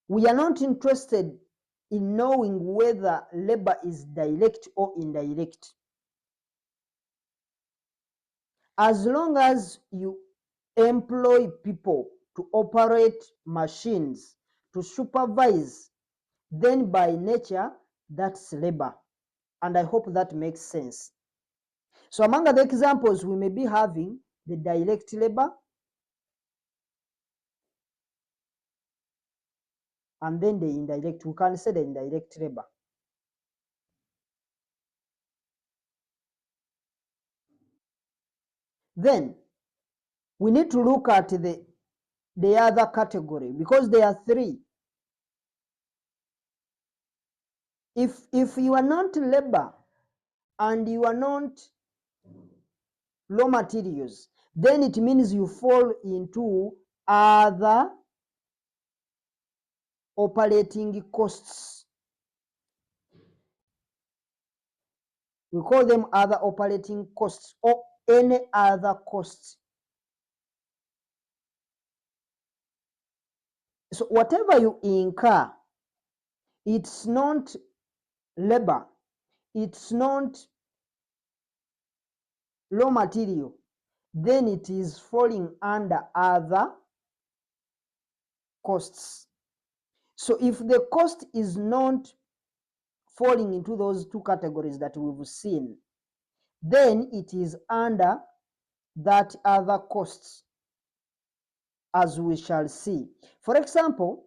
we are not interested in knowing whether labor is direct or indirect. As long as you employ people to operate machines, to supervise, then by nature, that's labor. And I hope that makes sense. So among the examples, we may be having the direct labor, and then the indirect. We can say the indirect labor. Then we need to look at the other category, because there are three. If you are not labor and you are not raw materials, then it means you fall into other operating costs. We call them other operating costs or any other costs. So whatever you incur, it's not labor, it's not raw material, then it is falling under other costs. So if the cost is not falling into those two categories that we've seen, then it is under that other costs, as we shall see. For example,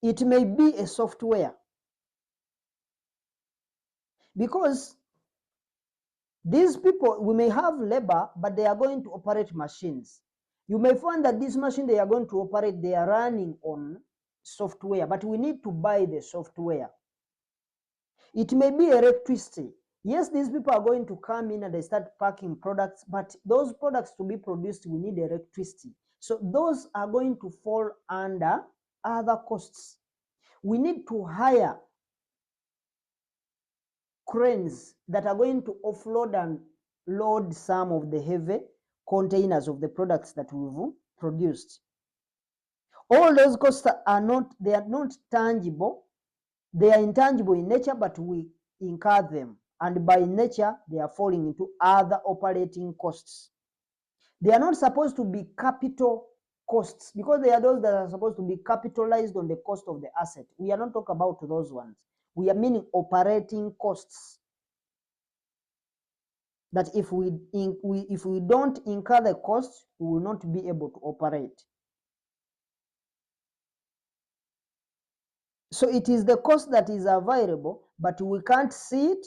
it may be a software, because these people, we may have labor, but they are going to operate machines. You may find that this machine they are going to operate, they are running on software, but we need to buy the software. It may be electricity. Yes, these people are going to come in and they start packing products, but those products to be produced, we need electricity. So those are going to fall under other costs. We need to hire cranes that are going to offload and load some of the heavy containers of the products that we've produced. All those costs are not tangible. They are intangible in nature, but we incur them. And by nature, they are falling into other operating costs. They are not supposed to be capital costs, because they are those that are supposed to be capitalized on the cost of the asset. We are not talking about those ones. We are meaning operating costs, that if we don't incur the costs, we will not be able to operate. So it is the cost that is available, but we can't see it.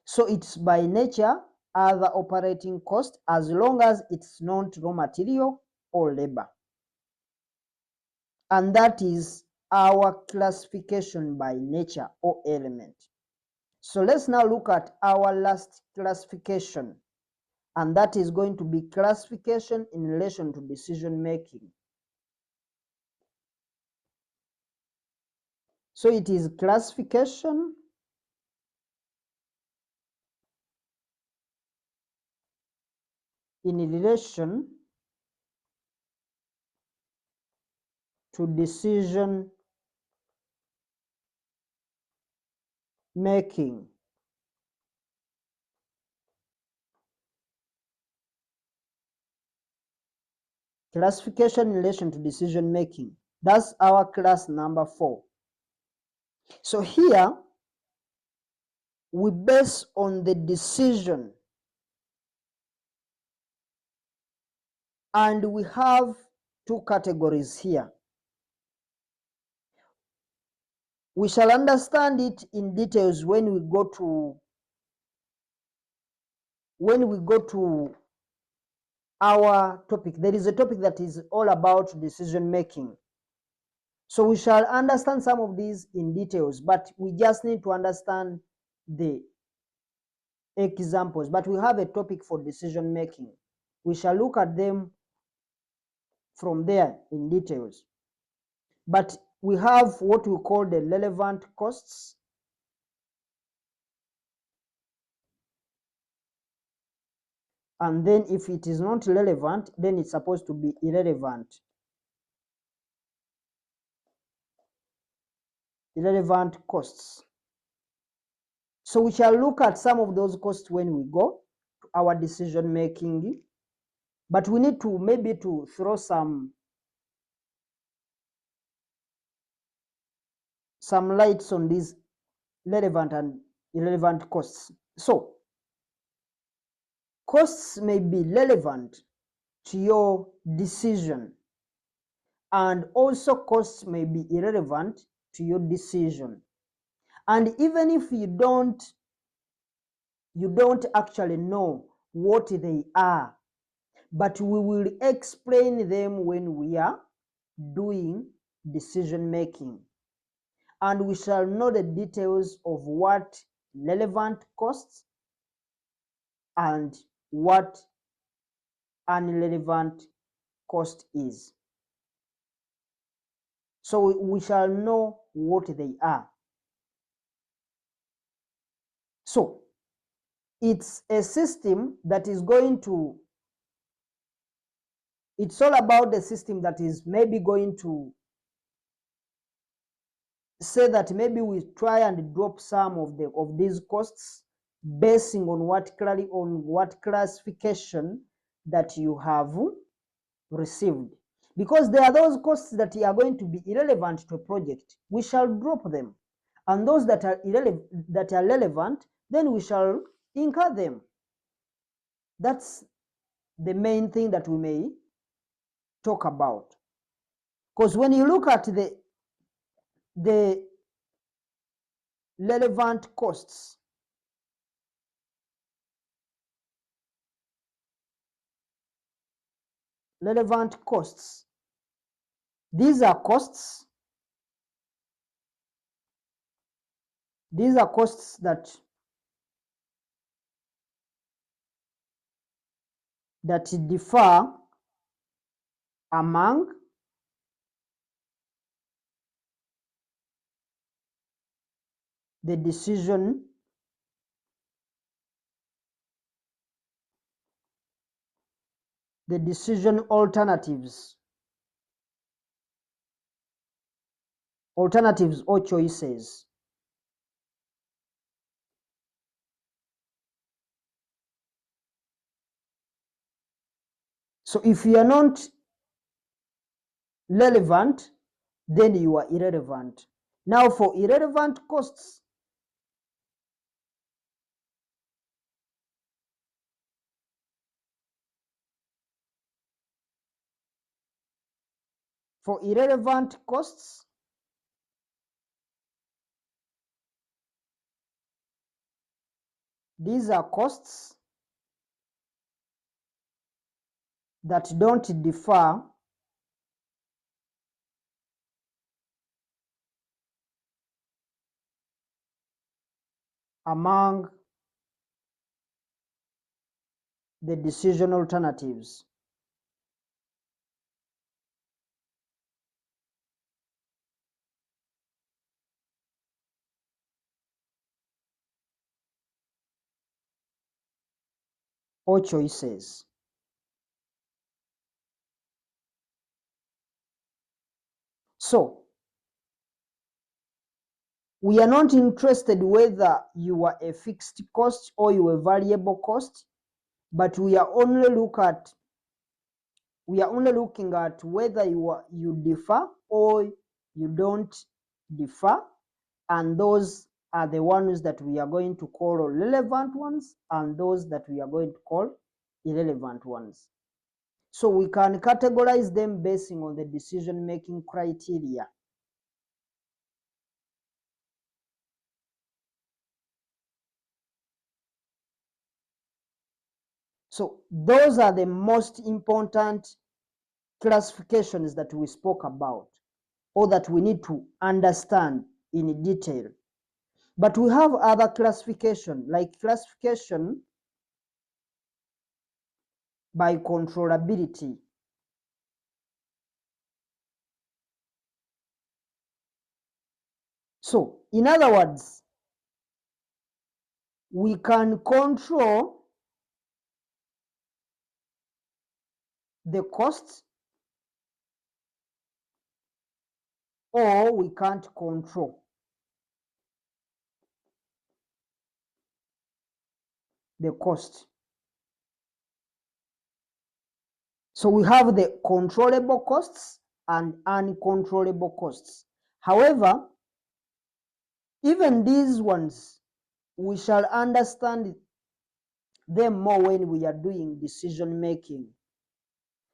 So it's by nature other operating cost, as long as it's not raw material or labor. And that is our classification by nature or element. So let's now look at our last classification, and that is going to be classification in relation to decision making. So it is classification in relation to decision making. Classification in relation to decision making. That's our class number 4. So here we base on the decision, and we have two categories here. We shall understand it in details when we go to our topic. There is a topic that is all about decision making. So we shall understand some of these in details, but we just need to understand the examples. But we have a topic for decision making. We shall look at them from there in details. But we have what we call the relevant costs. And then if it is not relevant, then it's supposed to be irrelevant. Irrelevant costs. So we shall look at some of those costs when we go to our decision making, but we need to maybe to throw some lights on these relevant and irrelevant costs. So costs may be relevant to your decision, and also costs may be irrelevant to your decision. And even if you don't actually know what they are, but we will explain them when we are doing decision making. And we shall know the details of what relevant costs and what an irrelevant cost is. So we shall know what they are. So it's a system that is going to, it's all about the system that is maybe going to say that maybe we try and drop some of these costs basing on what classification that you have received. Because there are those costs that are going to be irrelevant to a project. We shall drop them. And those that are relevant, then we shall incur them. That's the main thing that we may talk about. Because when you look at the relevant costs, these are costs that differ among the decision alternatives or choices. So if you are not relevant, then you are irrelevant. Now for irrelevant costs, these are costs that don't differ among the decision alternatives. Or choices. So we are not interested whether you are a fixed cost or you are a variable cost, but we are only looking at whether you differ or you don't differ, and those are the ones that we are going to call relevant ones, and those that we are going to call irrelevant ones. So we can categorize them based on the decision-making criteria. So those are the most important classifications that we spoke about, or that we need to understand in detail. But we have other classification, like classification by controllability. So, in other words, we can control the costs, or we can't control the cost. So we have the controllable costs and uncontrollable costs. However, even these ones, we shall understand them more when we are doing decision making.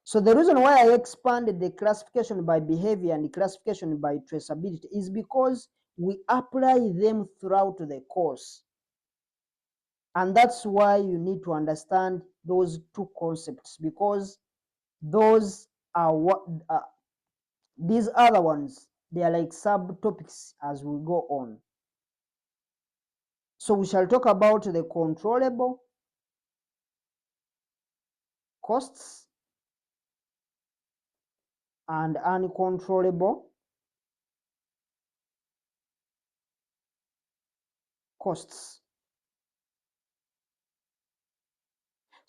So the reason why I expanded the classification by behavior and the classification by traceability is because we apply them throughout the course. And that's why you need to understand those two concepts, because those are what these other ones, they are like subtopics as we go on. So we shall talk about the controllable costs and uncontrollable costs.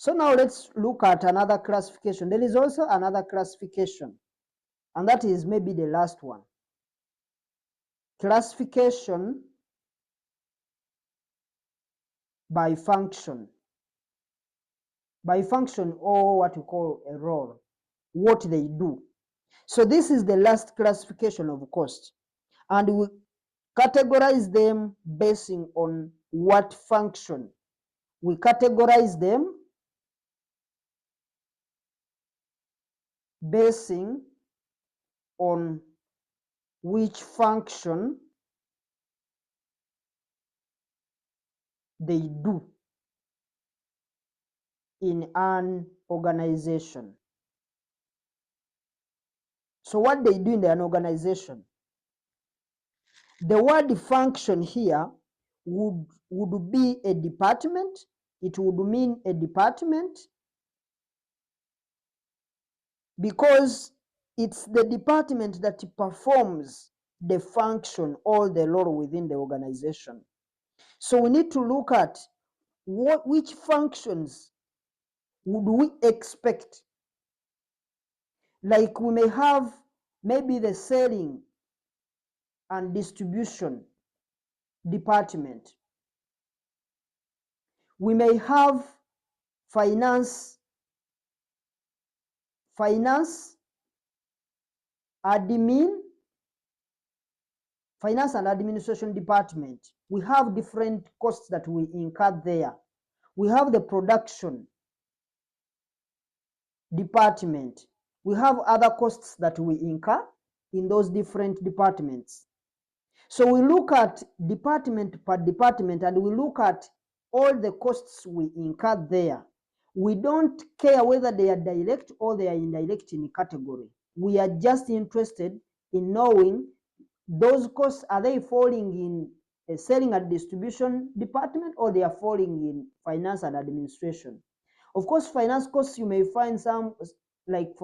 So now let's look at another classification. There is also another classification, and that is maybe the last one. Classification by function. By function, or what we call a role, what they do. So this is the last classification of cost, and we categorize them basing on what function. We categorize them basing on which function they do in an organization. So what they do in an organization, the word function here would be a department. It would mean a department, because it's the department that performs the function or the role within the organization. So we need to look at which functions would we expect. Like we may have maybe the selling and distribution department. We may have finance admin, finance and administration department. We have different costs that we incur there. We have the production department. We have other costs that we incur in those different departments. So we look at department per department, and we look at all the costs we incur there. We don't care whether they are direct or they are indirect in category. We are just interested in knowing those costs, are they falling in a selling and distribution department, or they are falling in finance and administration. Of course, finance costs, you may find some, like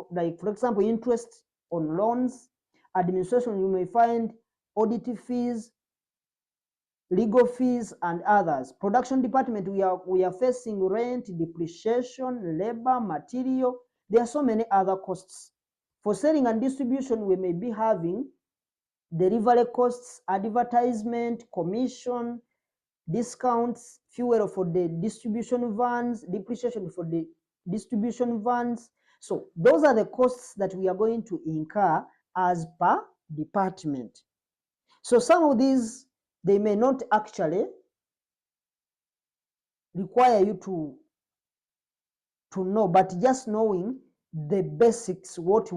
for example, interest on loans. Administration, you may find audit fees, legal fees, and others. Production department, we are facing rent, depreciation, labor, material. There are so many other costs. For selling and distribution, we may be having delivery costs, advertisement, commission, discounts, fuel for the distribution vans, depreciation for the distribution vans. So those are the costs that we are going to incur as per department. So some of these, they may not actually require you to know, but just knowing the basics, what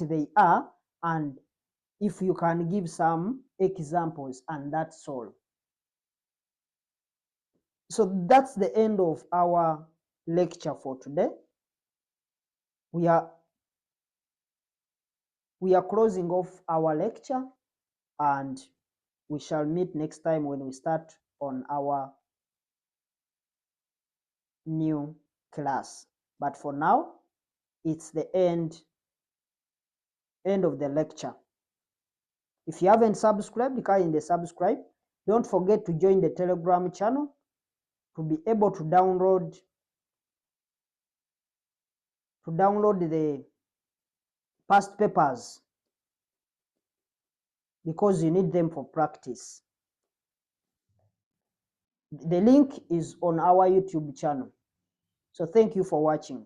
they are, and if you can give some examples, and that's all. So that's the end of our lecture for today. We are closing off our lecture, and we shall meet next time when we start on our new class. But for now, it's the end of the lecture. If you haven't subscribed, kindly subscribe. Don't forget to join the Telegram channel to be able to download the past papers, because you need them for practice. The link is on our YouTube channel. So thank you for watching.